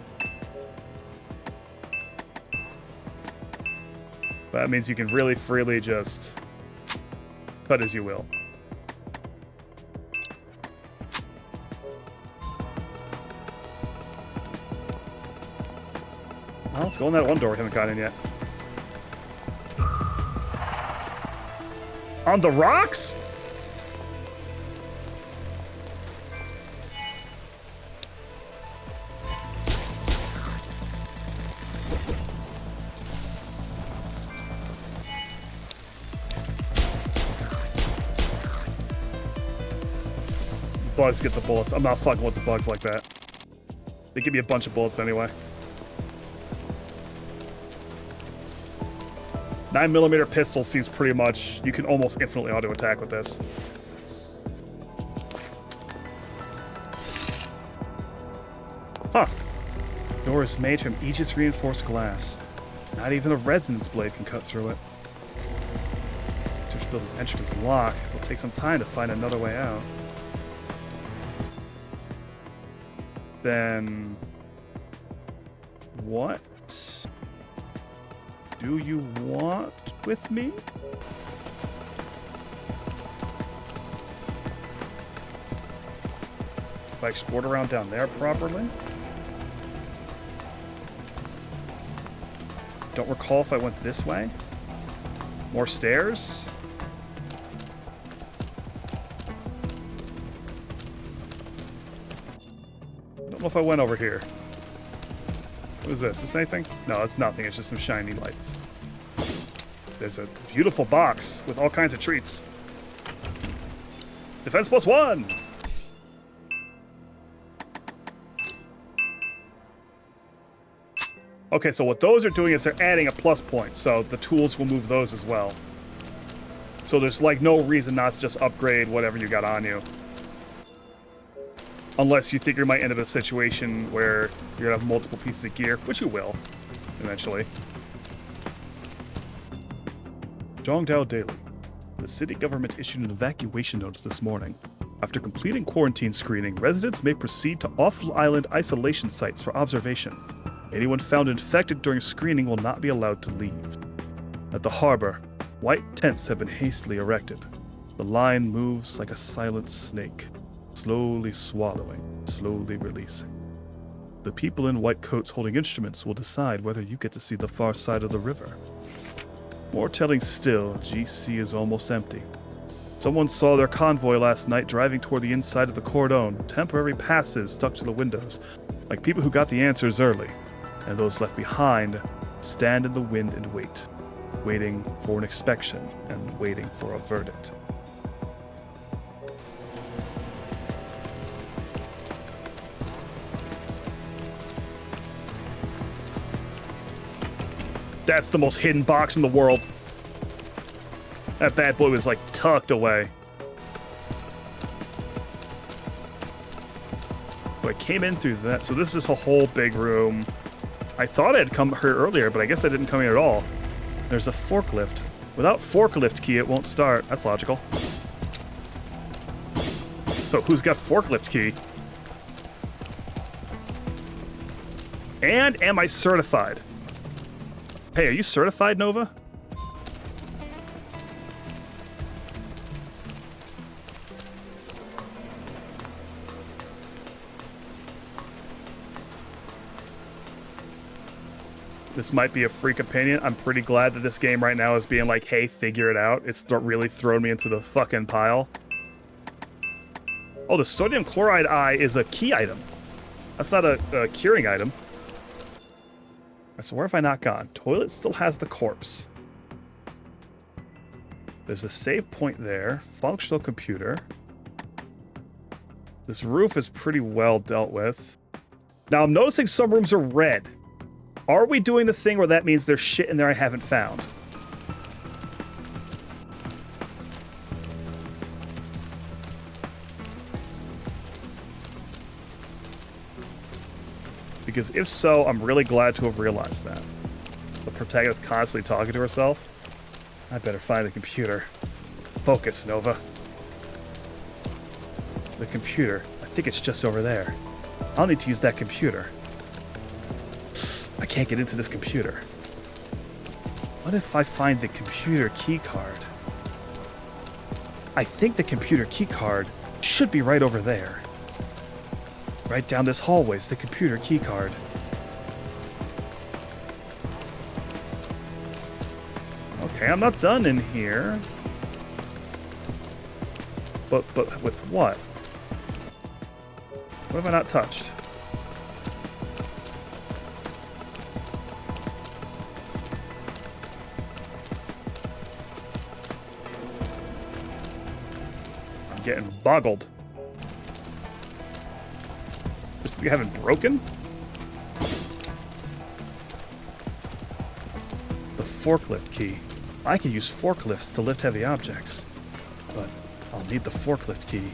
But that means you can really freely just cut as you will. Well, let's go in that one door we haven't gotten in yet. On the rocks? Bugs get the bullets. I'm not fucking with the bugs like that. They give me a bunch of bullets anyway. 9mm pistol seems pretty much... You can almost infinitely auto-attack with this. Huh. Door is made from Aegis reinforced glass. Not even a resonance blade can cut through it. Search building's entrance is locked. It'll take some time to find another way out. Then... what do you want with me? If I explored around down there properly? Don't recall if I went this way. More stairs? Don't know if I went over here. What is this? Is this anything? No, it's nothing. It's just some shiny lights. There's a beautiful box with all kinds of treats. Defense +1! Okay, so what those are doing is they're adding a plus point, so the tools will move those as well. So there's like no reason not to just upgrade whatever you got on you. Unless you think you might end up in a situation where you're gonna have multiple pieces of gear, which you will, eventually. Zhongdao Daily. The city government issued an evacuation notice this morning. After completing quarantine screening, residents may proceed to off-island isolation sites for observation. Anyone found infected during screening will not be allowed to leave. At the harbor, white tents have been hastily erected. The line moves like a silent snake, slowly swallowing, slowly releasing. The people in white coats holding instruments will decide whether you get to see the far side of the river. More telling still, GC is almost empty. Someone saw their convoy last night driving toward the inside of the cordon, temporary passes stuck to the windows, like people who got the answers early, and those left behind stand in the wind and wait, waiting for an inspection and waiting for a verdict. That's the most hidden box in the world. That bad boy was like tucked away. So I came in through that. So this is a whole big room. I thought I had come here earlier, but I guess I didn't come here at all. There's a forklift. Without forklift key, it won't start. That's logical. So who's got forklift key? And am I certified? Hey, are you certified, Nova? This might be a freak opinion. I'm pretty glad that this game right now is being like, hey, figure it out. It's really thrown me into the fucking pile. Oh, the sodium chloride eye is a key item. That's not a curing item. So where have I not gone? Toilet still has the corpse. There's a save point there. Functional computer. This roof is pretty well dealt with. Now I'm noticing some rooms are red. Are we doing the thing where that means there's shit in there I haven't found? Because if so, I'm really glad to have realized that. The protagonist constantly talking to herself. I better find the computer. Focus, Nova. The computer. I think it's just over there. I'll need to use that computer. I can't get into this computer. What if I find the computer key card? I think the computer key card should be right over there. Right down this hallway is the computer key card. Okay, I'm not done in here. But with what? What have I not touched? I'm getting boggled. This thing haven't broken? The forklift key. I can use forklifts to lift heavy objects, but I'll need the forklift key.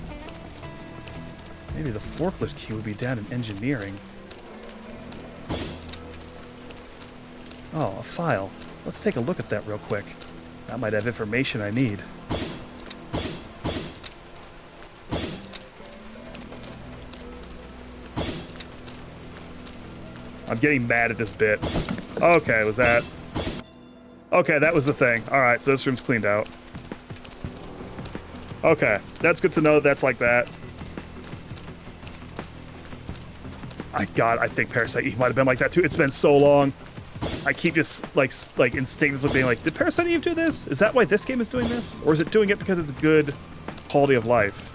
Maybe the forklift key would be down in engineering. Oh, a file. Let's take a look at that real quick. That might have information I need. I'm getting mad at this bit. Okay, was that... Okay, that was the thing. Alright, so this room's cleaned out. Okay, that's good to know that that's like that. I think Parasite Eve might have been like that too. It's been so long. I keep just like instinctively being like, did Parasite Eve do this? Is that why this game is doing this? Or is it doing it because it's good quality of life?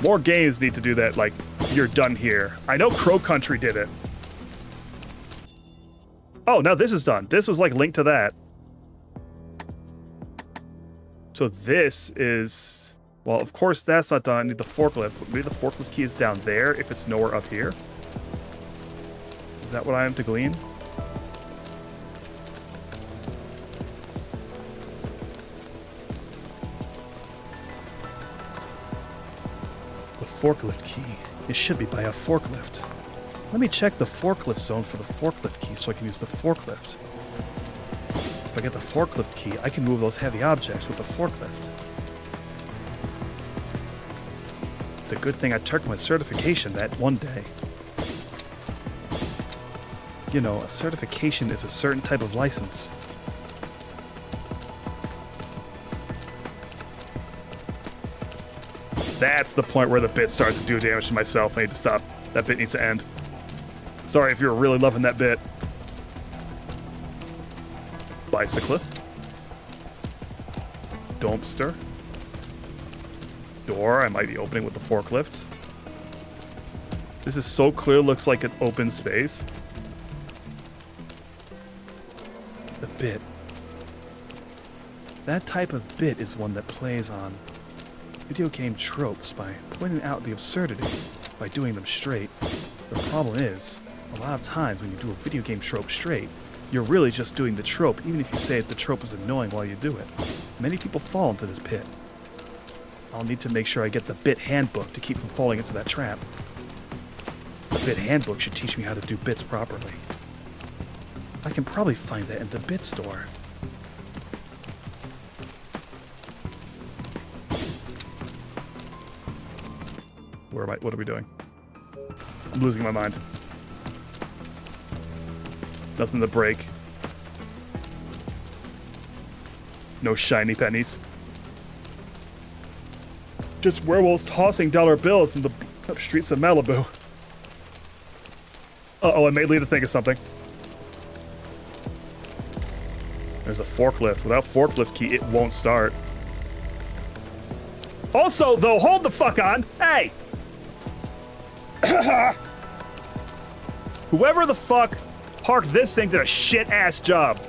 More games need to do that, like, you're done here. I know Crow Country did it. Oh, no, this is done. This was like linked to that. So this is... Well, of course that's not done. I need the forklift. But maybe the forklift key is down there if it's nowhere up here. Is that what I am to glean? The forklift key. It should be by a forklift. Let me check the forklift zone for the forklift key so I can use the forklift. If I get the forklift key, I can move those heavy objects with the forklift. It's a good thing I took my certification that one day. You know, a certification is a certain type of license. That's the point where the bit starts to do damage to myself. I need to stop. That bit needs to end. Sorry if you're really loving that bit. Bicycle. Dumpster. Door I might be opening with the forklift. This is so clear, looks like an open space. The bit. That type of bit is one that plays on video game tropes by pointing out the absurdity by doing them straight. The problem is, a lot of times when you do a video game trope straight, you're really just doing the trope, even if you say the trope is annoying while you do it. Many people fall into this pit. I'll need to make sure I get the bit handbook to keep from falling into that trap. The bit handbook should teach me how to do bits properly. I can probably find that in the bit store. Where am I? What are we doing? I'm losing my mind. Nothing to break. No shiny pennies. Just werewolves tossing dollar bills in the streets of Malibu. Uh-oh, I may lead to think of something. There's a forklift. Without forklift key, it won't start. Also, though, hold the fuck on. Hey! Whoever the fuck parked this thing did a shit-ass job.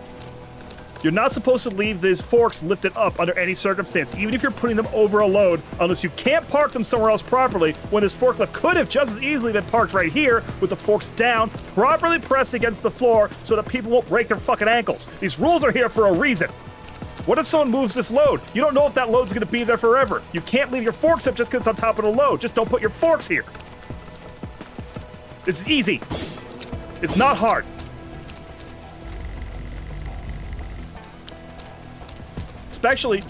You're not supposed to leave these forks lifted up under any circumstance, even if you're putting them over a load, unless you can't park them somewhere else properly, when this forklift could have just as easily been parked right here with the forks down, properly pressed against the floor so that people won't break their fucking ankles. These rules are here for a reason. What if someone moves this load? You don't know if that load's gonna be there forever. You can't leave your forks up just because it's on top of the load. Just don't put your forks here. This is easy. It's not hard. Especially,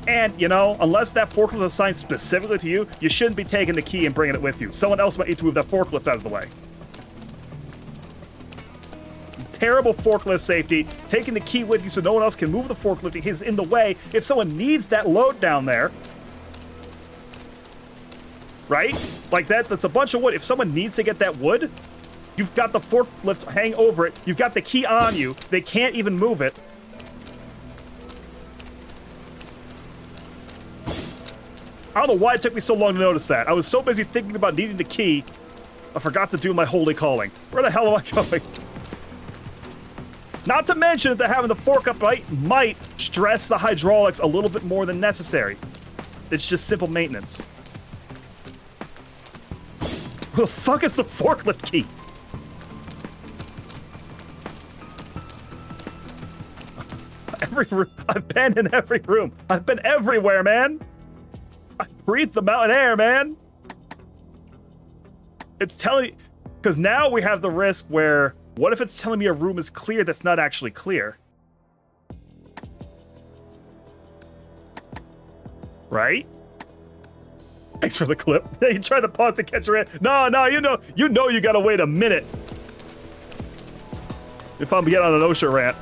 and you know, unless that forklift is assigned specifically to you, you shouldn't be taking the key and bringing it with you. Someone else might need to move that forklift out of the way. Terrible forklift safety. Taking the key with you so no one else can move the forklift is in the way. If someone needs that load down there, right? Like that's a bunch of wood. If someone needs to get that wood, you've got the forklift hang over it. You've got the key on you. They can't even move it. I don't know why it took me so long to notice that. I was so busy thinking about needing the key, I forgot to do my holy calling. Where the hell am I going? Not to mention that having the fork up might stress the hydraulics a little bit more than necessary. It's just simple maintenance. Where the fuck is the forklift key? I've been in every room. I've been everywhere, man. I breathe the mountain air, man. It's telling, because now we have the risk where, what if it's telling me a room is clear that's not actually clear? Right? Thanks for the clip. You tried to pause to catch your hand. No, you know you gotta wait a minute. If I'm getting on an OSHA rant.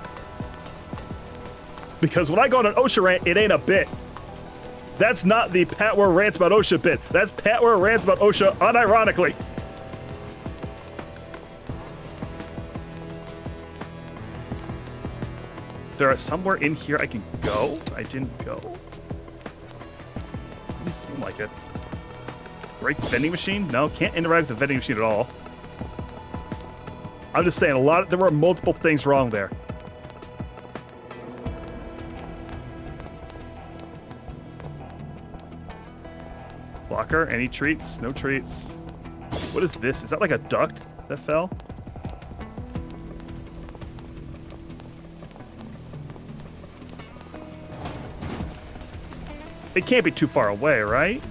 Because when I go on an OSHA rant, it ain't a bit. That's not the Pat Ware rants about OSHA bit. That's Pat Ware rants about OSHA unironically. There are somewhere in here I can go? I didn't go. Doesn't seem like it. Right vending machine? No, can't interact with the vending machine at all. I'm just saying, there were multiple things wrong there. Blocker, any treats? No treats. What is this? Is that like a duct that fell? It can't be too far away, right?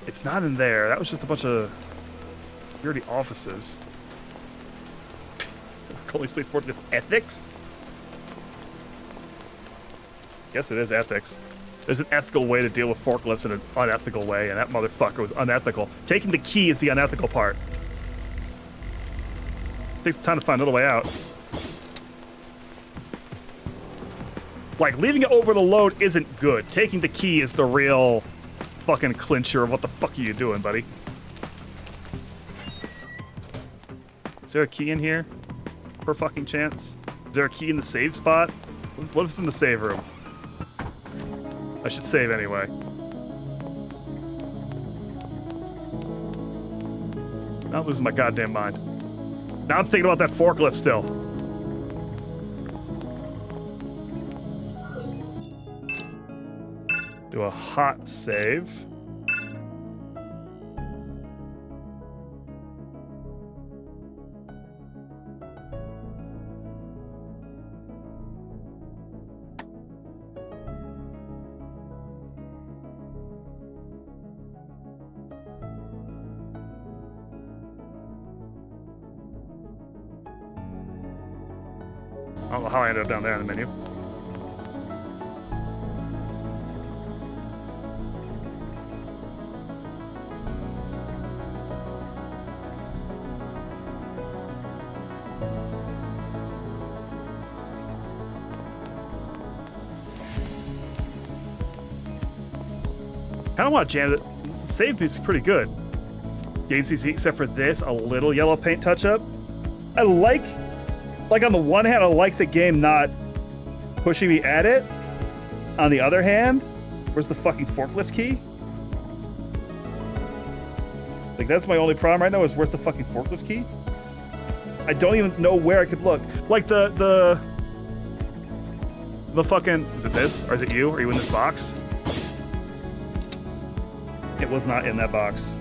It's not in there. That was just a bunch of dirty offices. Only explain forklift ethics? Guess it is ethics. There's an ethical way to deal with forklifts in an unethical way, and that motherfucker was unethical. Taking the key is the unethical part. Takes time to find a little way out. Like, leaving it over the load isn't good. Taking the key is the real fucking clincher of what the fuck are you doing, buddy? Is there a key in here? Per fucking chance? Is there a key in the save spot? What if it's in the save room? I should save anyway. Now I'm losing my goddamn mind. Now I'm thinking about that forklift still. Do a hot save. I don't know how I ended up down there in the menu. I don't want to jam it. The save piece is pretty good. Game CC, except for this, a little yellow paint touch-up. I like on the one hand, I like the game not pushing me at it. On the other hand, where's the fucking forklift key? Like, that's my only problem right now is where's the fucking forklift key? I don't even know where I could look. Like, the the fucking... Is it this? Or is it you? Are you in this box? It was not in that box.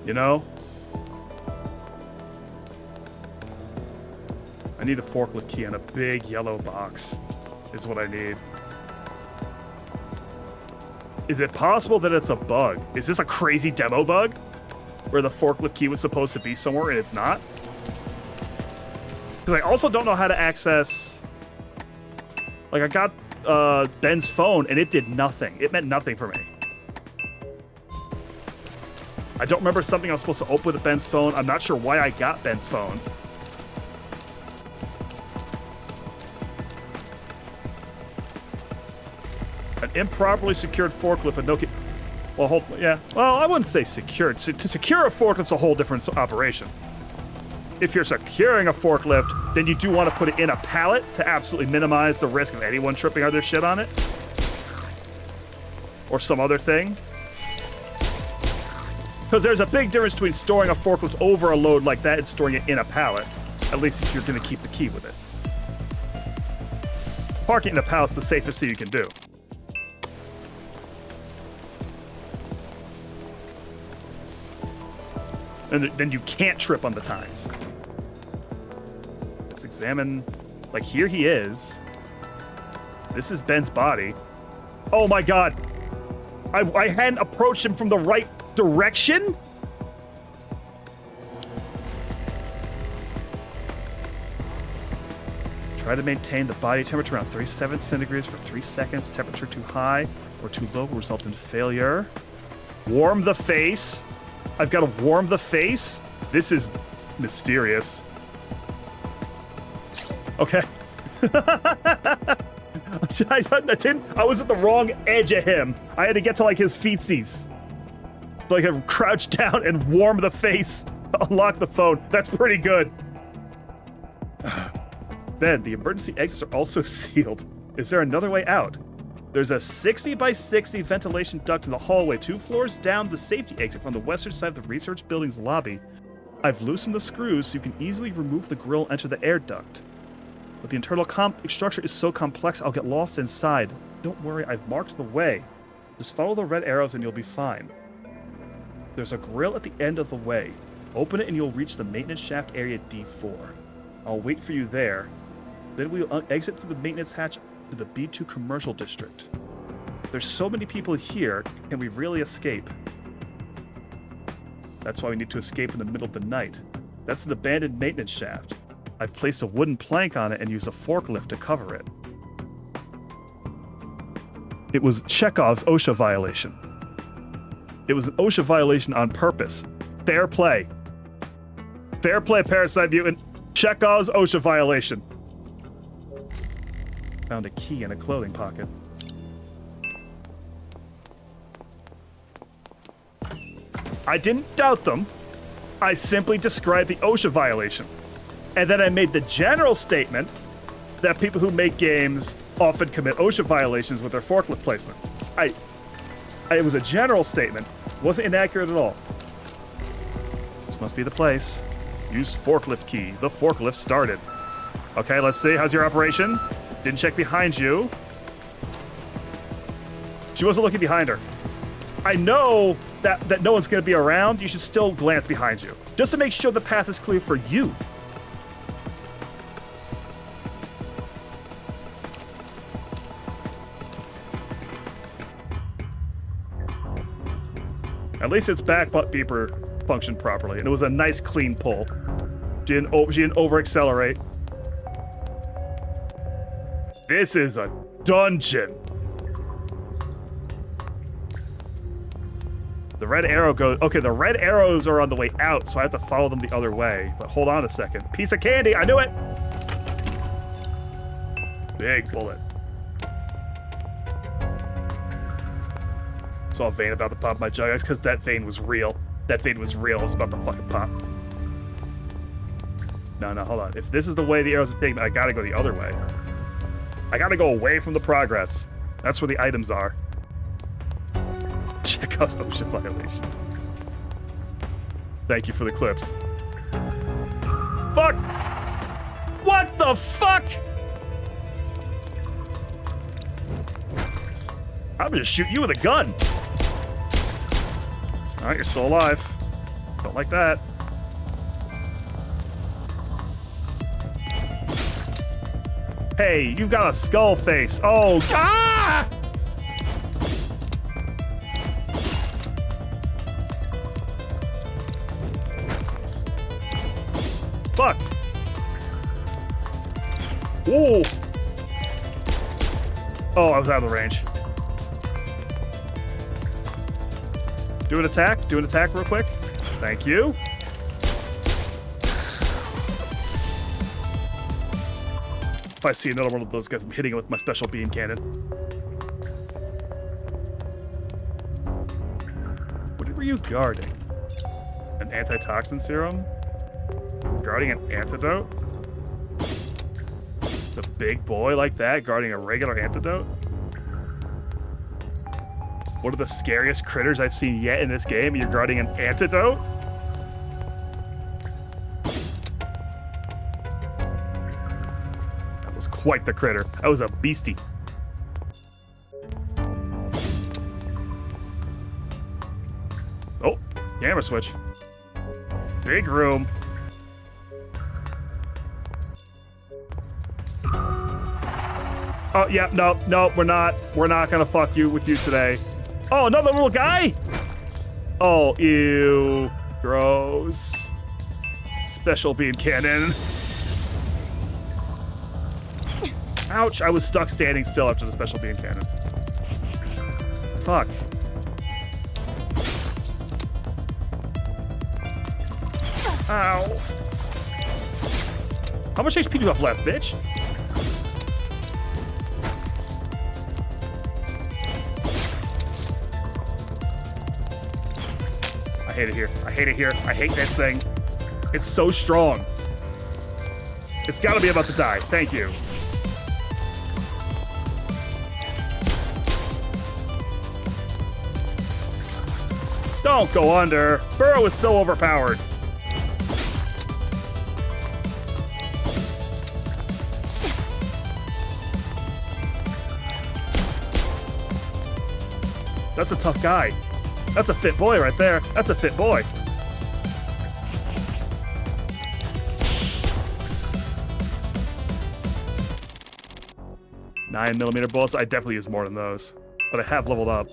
You know? I need a forklift key and a big yellow box is what I need. Is it possible that it's a bug? Is this a crazy demo bug? Where the forklift key was supposed to be somewhere and it's not? Because I also don't know how to access... Like, I got Ben's phone and it did nothing. It meant nothing for me. I don't remember something I was supposed to open with Ben's phone. I'm not sure why I got Ben's phone. An improperly secured forklift with no key. Well, yeah. Well, I wouldn't say secured. To secure a forklift's a whole different operation. If you're securing a forklift, then you do want to put it in a pallet to absolutely minimize the risk of anyone tripping other shit on it. Or some other thing. Because there's a big difference between storing a forklift over a load like that and storing it in a pallet. At least if you're going to keep the key with it. Parking in a pallet's the safest thing you can do. And then you can't trip on the tines. Let's examine... Like, here he is. This is Ben's body. Oh my god! I hadn't approached him from the right direction? Try to maintain the body temperature around 37 centigrades for 3 seconds. Temperature too high or too low will result in failure. Warm the face. I've got to warm the face? This is mysterious. Okay. I was at the wrong edge of him. I had to get to, like, his feetsies. So I could crouch down and warm the face. Unlock the phone. That's pretty good. Ben, the emergency exits are also sealed. Is there another way out? There's a 60 by 60 ventilation duct in the hallway 2 floors down the safety exit from the western side of the research building's lobby. I've loosened the screws so you can easily remove the grill and enter the air duct. But the internal structure is so complex I'll get lost inside. Don't worry, I've marked the way. Just follow the red arrows and you'll be fine. There's a grill at the end of the way. Open it and you'll reach the maintenance shaft area D4. I'll wait for you there. Then we'll exit through the maintenance hatch to the B2 commercial district. There's so many people here, can we really escape? That's why we need to escape in the middle of the night. That's an abandoned maintenance shaft. I've placed a wooden plank on it and used a forklift to cover it. It was Chekhov's OSHA violation. It was an OSHA violation on purpose. Fair play. Fair play, Parasite Mutant. Chekhov's OSHA violation. Found a key in a clothing pocket. I didn't doubt them. I simply described the OSHA violation. And then I made the general statement that people who make games often commit OSHA violations with their forklift placement. It was a general statement. It wasn't inaccurate at all. This must be the place. Use forklift key. The forklift started. Okay, let's see. How's your operation? Didn't check behind you. She wasn't looking behind her. I know that no one's going to be around. You should still glance behind you. Just to make sure the path is clear for you. At least its back beeper functioned properly, and it was a nice clean pull. She didn't over-accelerate. This is a dungeon. The red arrow goes... Okay, the red arrows are on the way out, so I have to follow them the other way. But hold on a second. Piece of candy! I knew it! Big bullet. Saw a vein about to pop my jug. That's because that vein was real. That vein was real. It's about to fucking pop. No, hold on. If this is the way the arrows are taking me, I gotta go the other way. I gotta go away from the progress. That's where the items are. Check out ocean violation. Thank you for the clips. Fuck! What the fuck? I'm gonna shoot you with a gun. All right, you're still alive. Don't like that. Hey, you've got a skull face. Oh, ah! Fuck. Whoa. Oh, I was out of the range. Do an attack. Do an attack real quick. Thank you. If I see another one of those guys, I'm hitting it with my special beam cannon. What were you guarding? An antitoxin serum? Guarding an antidote? The big boy like that guarding a regular antidote? One of the scariest critters I've seen yet in this game, and you're guarding an antidote? That was quite the critter. That was a beastie. Oh, camera switch. Big room. Oh, yeah, no, we're not gonna fuck you with you today. Oh, another little guy? Oh, ew. Gross. Special beam cannon. Ouch, I was stuck standing still after the special beam cannon. Fuck. Ow. How much HP do you have left, bitch? I hate it here. I hate it here. I hate this thing. It's so strong. It's gotta be about to die. Thank you. Don't go under. Burrow is so overpowered. That's a tough guy. That's a fit boy right there. That's a fit boy. .9mm bullets. I definitely use more than those, but I have leveled up.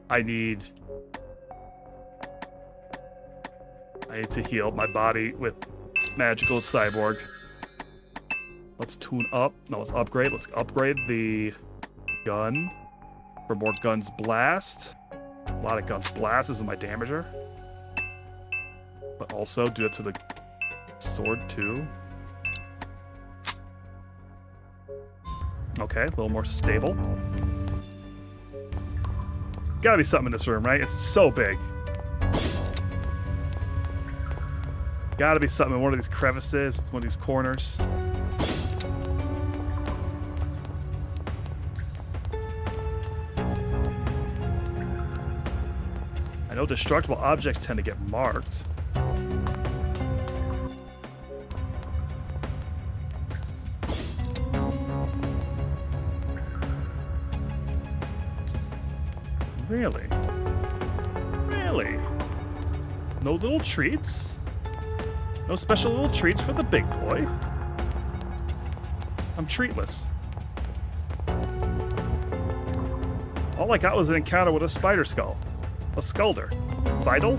I need to heal my body with magical cyborg. Let's tune up. No, let's upgrade. Let's upgrade the gun for more guns blast. A lot of guns blast. This is my damager. But also do it to the sword too. Okay, a little more stable. Gotta be something in this room, right? It's so big. Gotta be something in one of these crevices, one of these corners. I know destructible objects tend to get marked. Really? Really? No little treats? No special little treats for the big boy? I'm treatless. All I got was an encounter with a spider skull. A skulder. Vital?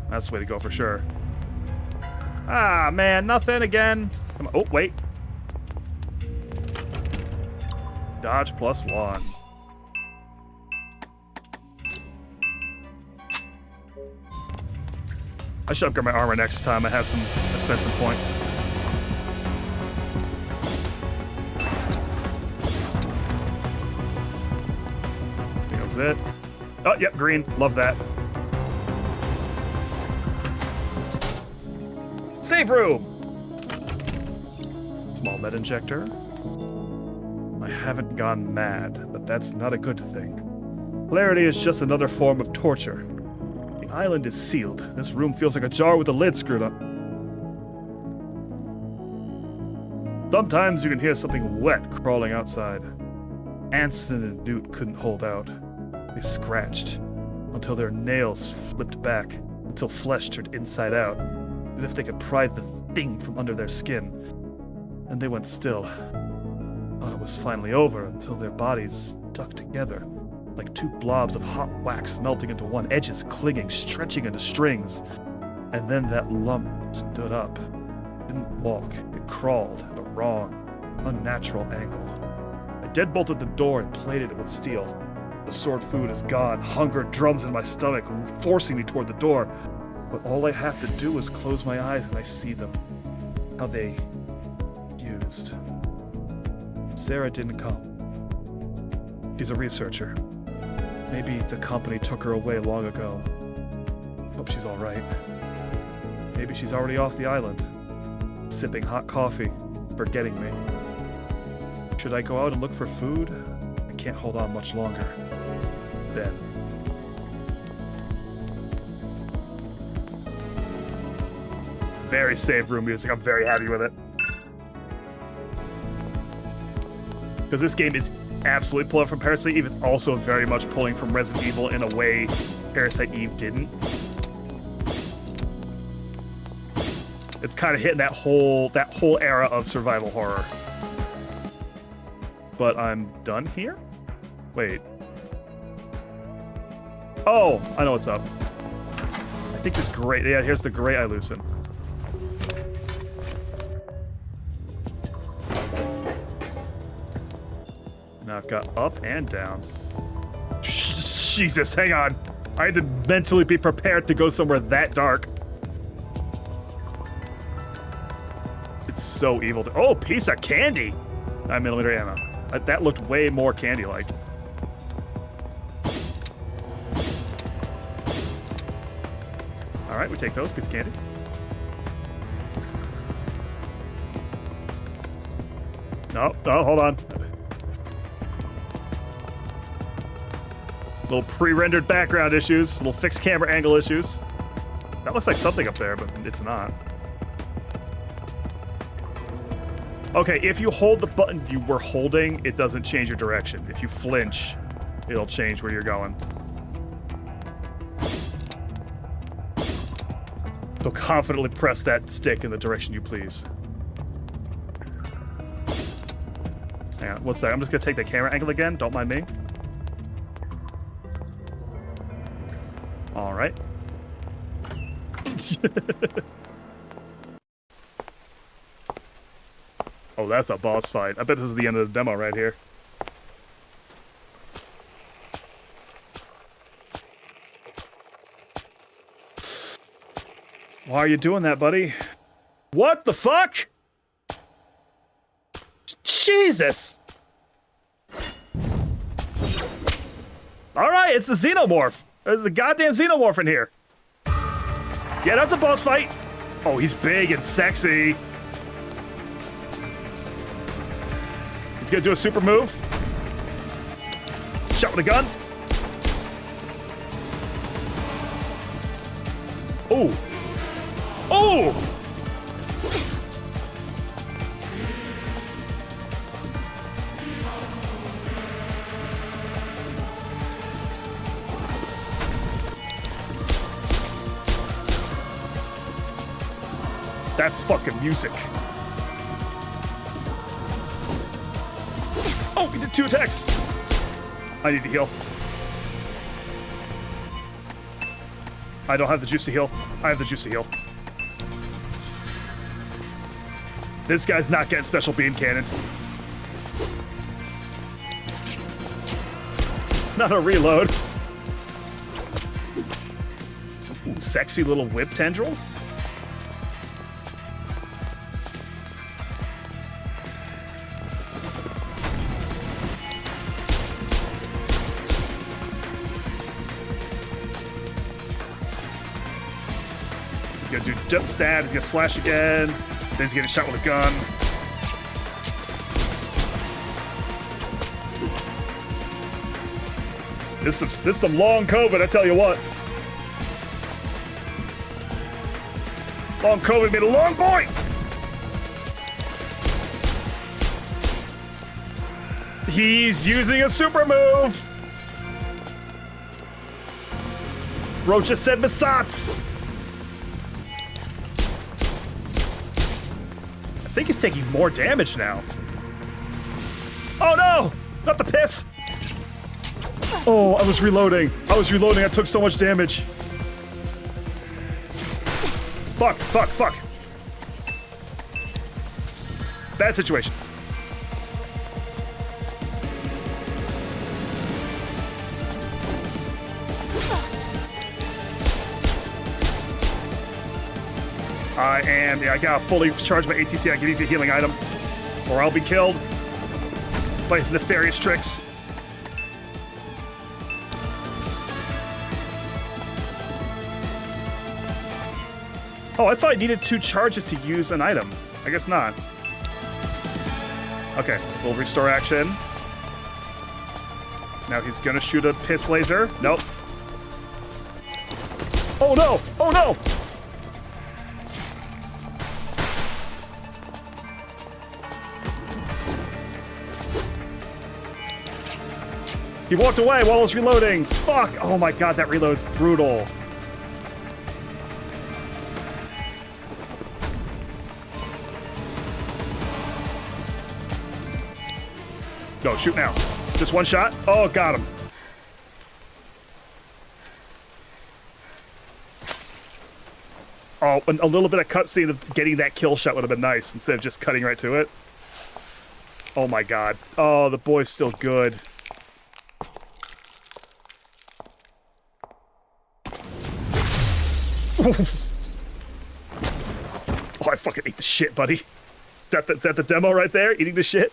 That's the way to go for sure. Ah, man, nothing again. Come on. Oh, wait. Dodge +1. I should upgrade my armor next time. I spent some points. There goes it. Oh, yep, green. Love that. Save room! Small med injector. I haven't gone mad, but that's not a good thing. Polarity is just another form of torture. The island is sealed. This room feels like a jar with the lid screwed up. Sometimes you can hear something wet crawling outside. Anson and Newt couldn't hold out. They scratched until their nails flipped back, until flesh turned inside out, as if they could pry the thing from under their skin. And they went still. Thought it was finally over until their bodies stuck together, like two blobs of hot wax melting into one, edges clinging, stretching into strings. And then that lump stood up. It didn't walk, it crawled at a wrong, unnatural angle. I deadbolted the door and plated it with steel. The sword food is gone. Hunger drums in my stomach, forcing me toward the door. But all I have to do is close my eyes and I see them. How they fused. Sarah didn't come. She's a researcher. Maybe the company took her away long ago. Hope she's all right. Maybe she's already off the island, sipping hot coffee, forgetting me. Should I go out and look for food? I can't hold on much longer. Then. Very save room music. I'm very happy with it. Because this game is absolutely pulling from Parasite Eve. It's also very much pulling from Resident Evil in a way Parasite Eve didn't. It's kind of hitting that whole era of survival horror. But I'm done here? Wait. Oh, I know what's up. I think there's great. Yeah, here's the great I loosen. Now I've got up and down. Jesus, hang on. I had to mentally be prepared to go somewhere that dark. It's so evil. Oh, piece of candy! 9mm ammo. That looked way more candy-like. Alright, we take those. Piece of candy. No, hold on. Little pre-rendered background issues. Little fixed camera angle issues. That looks like something up there, but it's not. Okay, if you hold the button you were holding, it doesn't change your direction. If you flinch, it'll change where you're going. So confidently press that stick in the direction you please. Hang on, one sec. I'm just gonna take the camera angle again. Don't mind me. All right. Oh, that's a boss fight. I bet this is the end of the demo right here. Why are you doing that, buddy? What the fuck? Jesus! Alright, it's the xenomorph. There's the goddamn xenomorph in here. Yeah, that's a boss fight. Oh, he's big and sexy. He's gonna do a super move. Shot with a gun. Oh. Oh! That's fucking music. Oh, he did 2 attacks. I need to heal. I don't have the juice to heal. I have the juice to heal. This guy's not getting special beam cannons. Not a reload. Ooh, sexy little whip tendrils. gonna do jump stab, he's gonna slash again, then he's getting shot with a gun. This is some long COVID, I tell you what. Long COVID made a long boy! He's using a super move! Roach just said Masats! I think he's taking more damage now. Oh no! Not the piss! Oh, I was reloading. I took so much damage. Fuck. Bad situation. I gotta fully charge my ATC. I can use a healing item, or I'll be killed by his nefarious tricks. Oh, I thought I needed 2 charges to use an item. I guess not. Okay, we'll restore action. Now he's gonna shoot a piss laser. Nope. Oh no! Oh no! He walked away while I was reloading. Fuck! Oh my god, that reload's brutal. Go, shoot now. Just one shot. Oh, got him. Oh, a little bit of cutscene of getting that kill shot would have been nice instead of just cutting right to it. Oh my god. Oh, the boy's still good. Oh, I fucking ate the shit, buddy. Is that the demo right there? Eating the shit?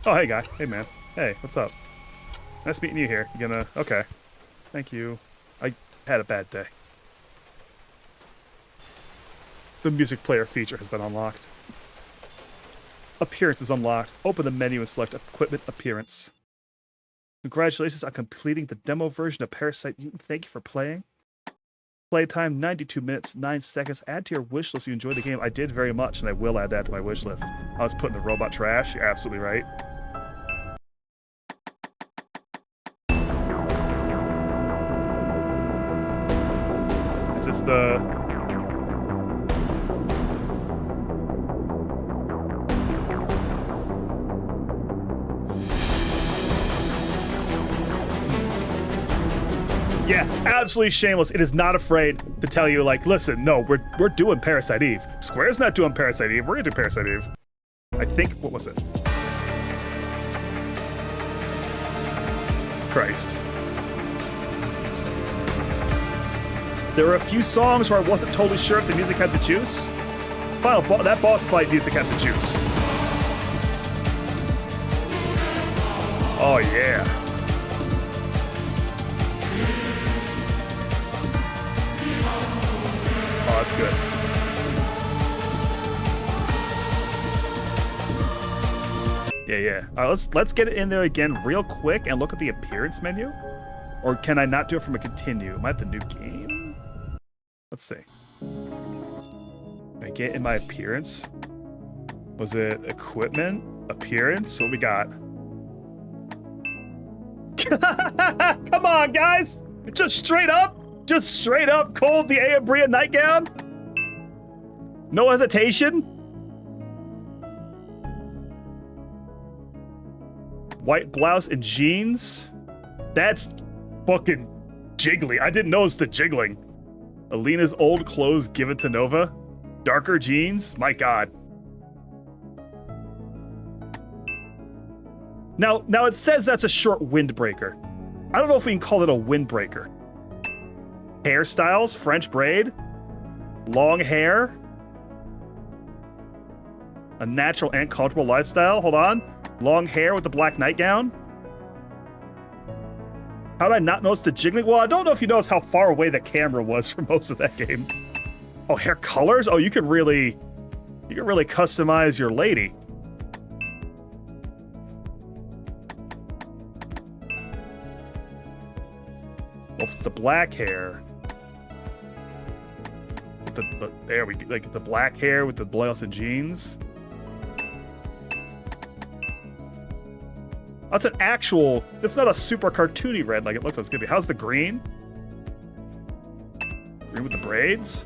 Oh, hey, guy. Hey, man. Hey, what's up? Nice meeting you here. You gonna... Okay. Thank you. I had a bad day. The music player feature has been unlocked. Appearance is unlocked. Open the menu and select Equipment Appearance. Congratulations on completing the demo version of Parasite Mutant. Thank you for playing. Playtime, 92 minutes, 9 seconds. Add to your wish list if you enjoyed the game. I did very much, and I will add that to my wish list. I was putting the robot trash. You're absolutely right. Is this the... Yeah, absolutely shameless. It is not afraid to tell you, like, listen, no, we're doing Parasite Eve. Square's not doing Parasite Eve. We're gonna do Parasite Eve. I think, what was it? Christ. There were a few songs where I wasn't totally sure if the music had the juice. That boss fight music had the juice. Oh, yeah. Oh, that's good. Yeah. Let's get it in there again real quick and look at the appearance menu. Or can I not do it from a continue? Am I at the new game? Let's see. Can I get in my appearance? Was it equipment? Appearance? What we got? Come on, guys! Just straight up cold the Aabria nightgown? No hesitation? White blouse and jeans? That's fucking jiggly. I didn't notice the jiggling. Alina's old clothes given to Nova. Darker jeans? My god. Now it says that's a short windbreaker. I don't know if we can call it a windbreaker. Hairstyles, French braid, long hair. A natural and comfortable lifestyle. Hold on. Long hair with the black nightgown. How did I not notice the jiggling? Well, I don't know if you noticed how far away the camera was for most of that game. Oh, hair colors? Oh, you can really customize your lady. Well, if it's the black hair, there we go, like the black hair with the blouse and jeans. That's an actual. It's not a super cartoony red like it looked like it's gonna be. How's the green? Green with the braids.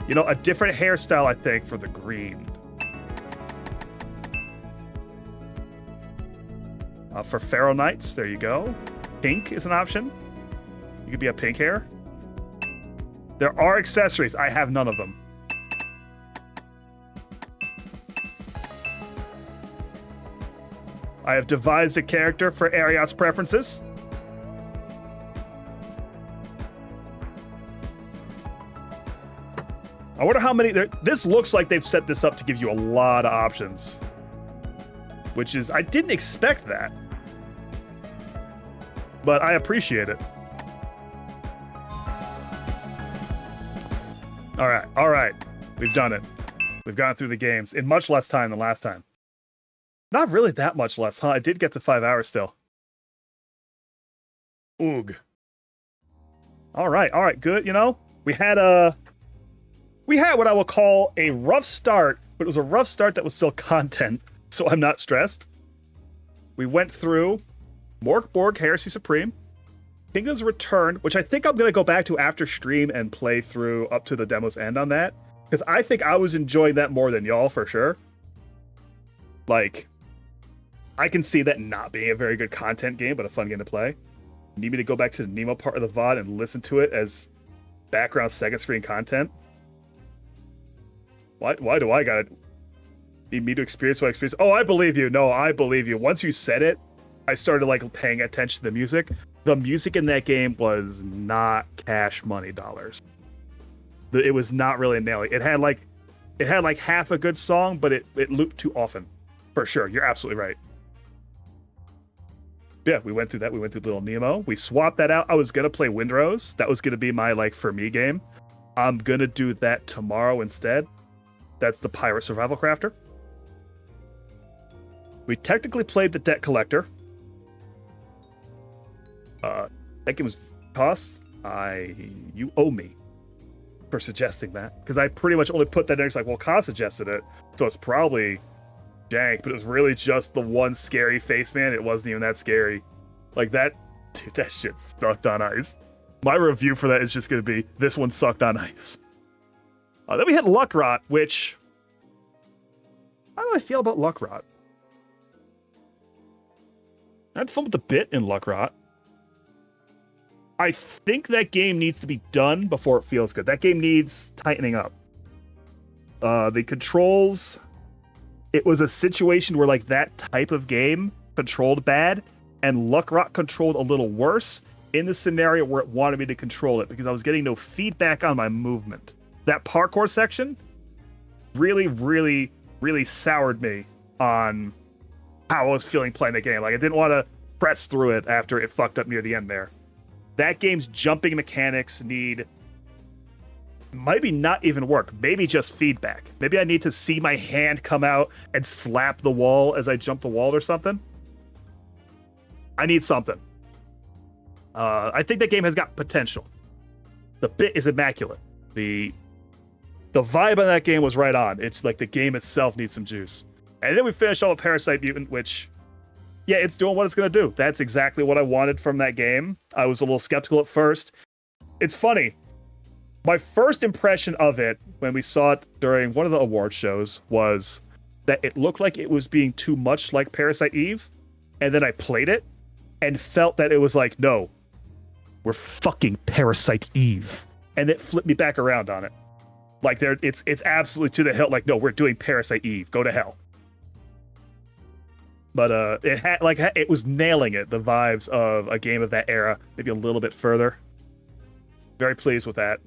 You know, a different hairstyle, I think, for the green. For Pharaoh Knights, there you go. Pink is an option. You could be a pink hair. There are accessories. I have none of them. I have devised a character for Ariat's preferences. I wonder how many... This looks like they've set this up to give you a lot of options. Which is... I didn't expect that. But I appreciate it. All right. We've done it. We've gone through the games in much less time than last time. Not really that much less, huh? I did get to 5 hours still. Oog. All right, good. You know, we had what I will call a rough start, but it was a rough start that was still content, so I'm not stressed. We went through Mork Borg Heresy Supreme, Kingdom's Return, which I think I'm going to go back to after stream and play through up to the demo's end on that, because I think I was enjoying that more than y'all, for sure. Like, I can see that not being a very good content game, but a fun game to play. Need me to go back to the Nemo part of the VOD and listen to it as background second screen content? Why do I gotta need me to experience what I experience? Oh, I believe you. No, I believe you. Once you said it, I started like paying attention to the music. The music in that game was not cash money dollars. It was not really nailing. It had like half a good song, but it looped too often. For sure. You're absolutely right. Yeah, we went through that. We went through Little Nemo. We swapped that out. I was going to play Windrose. That was going to be my, like, for me game. I'm going to do that tomorrow instead. That's the Pirate Survival Crafter. We technically played the Debt Collector. That game was cost. You owe me for suggesting that. Because I pretty much only put that in. It's like, well, Kaz suggested it. So it's probably jank, but it was really just the one scary face man. It wasn't even that scary. Like that, dude, that shit sucked on ice. My review for that is just going to be, this one sucked on ice. Then we had Luck Rot, which... How do I feel about Luck Rot? I had fun with the bit in Luck Rot. I think that game needs to be done before it feels good. That game needs tightening up. The controls... It was a situation where, like, that type of game controlled bad, and Luck Rot controlled a little worse in the scenario where it wanted me to control it, because I was getting no feedback on my movement. That parkour section really, really, really soured me on how I was feeling playing the game. Like, I didn't want to press through it after it fucked up near the end there. That game's jumping mechanics need... maybe not even work. Maybe just feedback. Maybe I need to see my hand come out and slap the wall as I jump the wall or something. I need something. I think that game has got potential. The bit is immaculate. The vibe on that game was right on. It's like the game itself needs some juice. And then we finished off with Parasite Mutant, which, yeah, it's doing what it's going to do. That's exactly what I wanted from that game. I was a little skeptical at first. It's funny. My first impression of it, when we saw it during one of the award shows, was that it looked like it was being too much like Parasite Eve. And then I played it and felt that it was like, no, we're fucking Parasite Eve. And it flipped me back around on it. Like, it's absolutely to the hill. Like, no, we're doing Parasite Eve. Go to hell. But it was nailing it, the vibes of a game of that era, maybe a little bit further. Very pleased with that.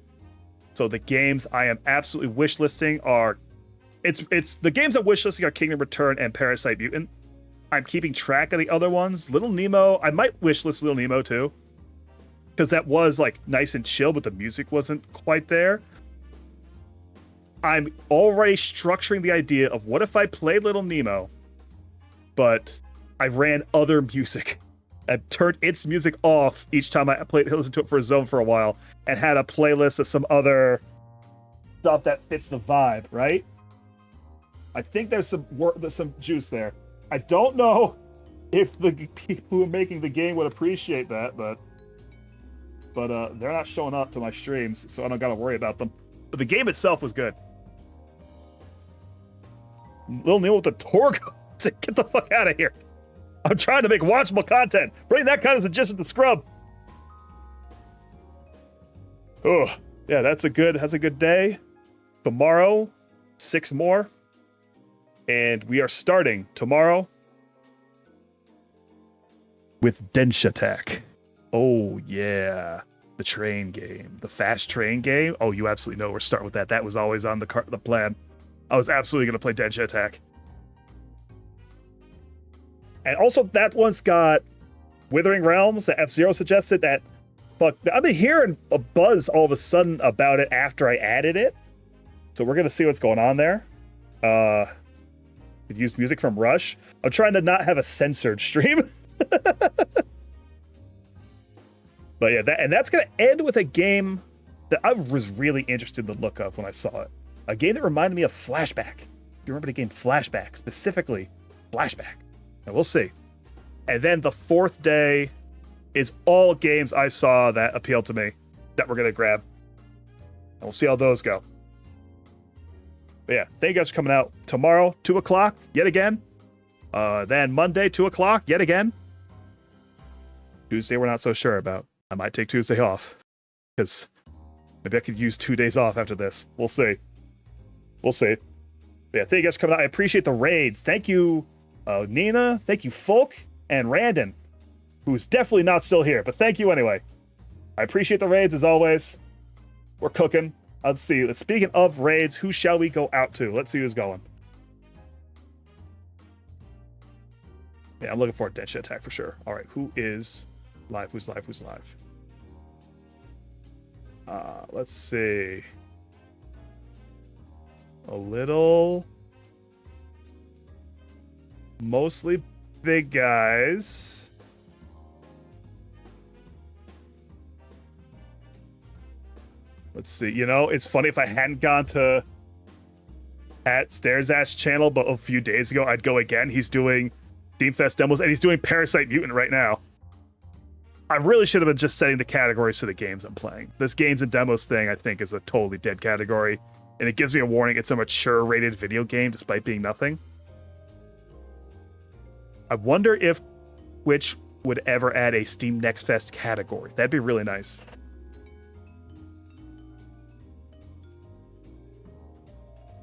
So the games I am absolutely wishlisting are it's the games I'm wishlisting are Kingdom Return and Parasite Mutant. I'm keeping track of the other ones. Little Nemo, I might wishlist Little Nemo too, because that was like nice and chill, but the music wasn't quite there. I'm already structuring the idea of what if I played Little Nemo, but I ran other music. I turned its music off each time I listened to it for a zone for a while, and had a playlist of some other stuff that fits the vibe, right? I think there's some juice there. I don't know if the people who are making the game would appreciate that, but they're not showing up to my streams, so I don't gotta worry about them. But the game itself was good. Little Neil with the Torgo. Get the fuck out of here. I'm trying to make watchable content. Bring that kind of suggestion to Scrub. Oh, yeah, that's a good day. Tomorrow, 6 more. And we are starting tomorrow with Denshi Attack. Oh, yeah. The train game. The fast train game. Oh, you absolutely know we're starting with that. That was always on the plan. I was absolutely going to play Denshi Attack. And also, that one's got Withering Realms that F-Zero suggested that. Fuck, I've been hearing a buzz all of a sudden about it after I added it. So we're going to see what's going on there. Could use music from Rush. I'm trying to not have a censored stream. But yeah, that's going to end with a game that I was really interested in the look of when I saw it. A game that reminded me of Flashback. If you remember the game Flashback, specifically Flashback. And we'll see. And then the 4th day is all games I saw that appealed to me that we're going to grab. And we'll see how those go. But yeah, thank you guys for coming out. Tomorrow, 2 o'clock, yet again. Then Monday, 2 o'clock, yet again. Tuesday, we're not so sure about. I might take Tuesday off. Because maybe I could use 2 days off after this. We'll see. We'll see. But yeah, thank you guys for coming out. I appreciate the raids. Thank you, Nina. Thank you, Folk. And Randon, who's definitely not still here. But thank you anyway. I appreciate the raids as always. We're cooking. Let's see. Speaking of raids, who shall we go out to? Let's see who's going. Yeah, I'm looking for a Denshi Attack for sure. All right, who is live? Who's live? Who's live? Let's see. A little. Mostly big guys. Let's see. You know, it's funny, if I hadn't gone to at Stairs Ash channel, but a few days ago, I'd go again. He's doing Steamfest demos, and he's doing Parasite Mutant right now. I really should have been just setting the categories to the games I'm playing. This games and demos thing, I think, is a totally dead category, and it gives me a warning. It's a mature rated video game, despite being nothing. I wonder if Twitch would ever add a Steam Next Fest category. That'd be really nice.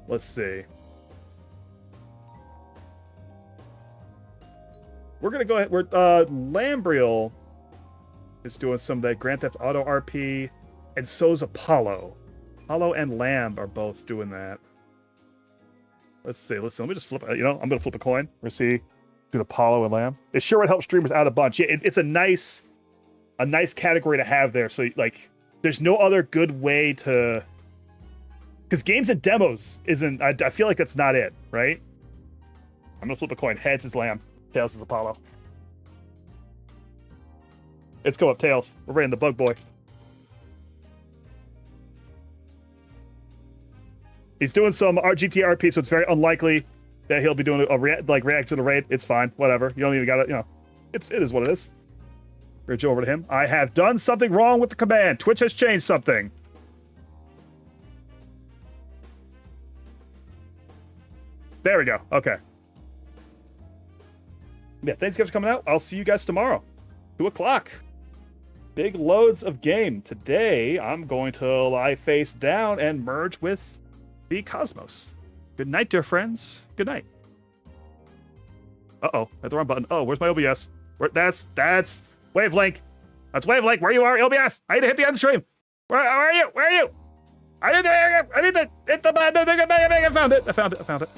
Let's see. We're gonna go ahead. Lambriel is doing some of that Grand Theft Auto RP, and so's Apollo. Apollo and Lamb are both doing that. Let's see. Listen, let me just flip. You know, I'm gonna flip a coin. We'll see. Between Apollo and Lamb. It sure would help streamers out a bunch. Yeah, it's a nice category to have there. So like, there's no other good way to. Because games and demos isn't. I feel like that's not it, right? I'm gonna flip a coin. Heads is Lamb. Tails is Apollo. Let's go up Tails. We're ready in the Bug Boy. He's doing some GTRP, so it's very unlikely that he'll be doing a react to the raid. It's fine. Whatever. You don't even gotta, you know. It is what it is. Bridge over to him. I have done something wrong with the command. Twitch has changed something. There we go. Okay. Yeah, thanks guys for coming out. I'll see you guys tomorrow. 2 o'clock. Big loads of game. Today, I'm going to lie face down and merge with the Cosmos. Good night, dear friends. Good night. Uh-oh. Hit the wrong button. Oh, where's my OBS? That's Wavelink. That's Wavelink. Where you are, OBS? I need to hit the end stream. Where are you? Where are you? I need to hit the button. I found it. I found it.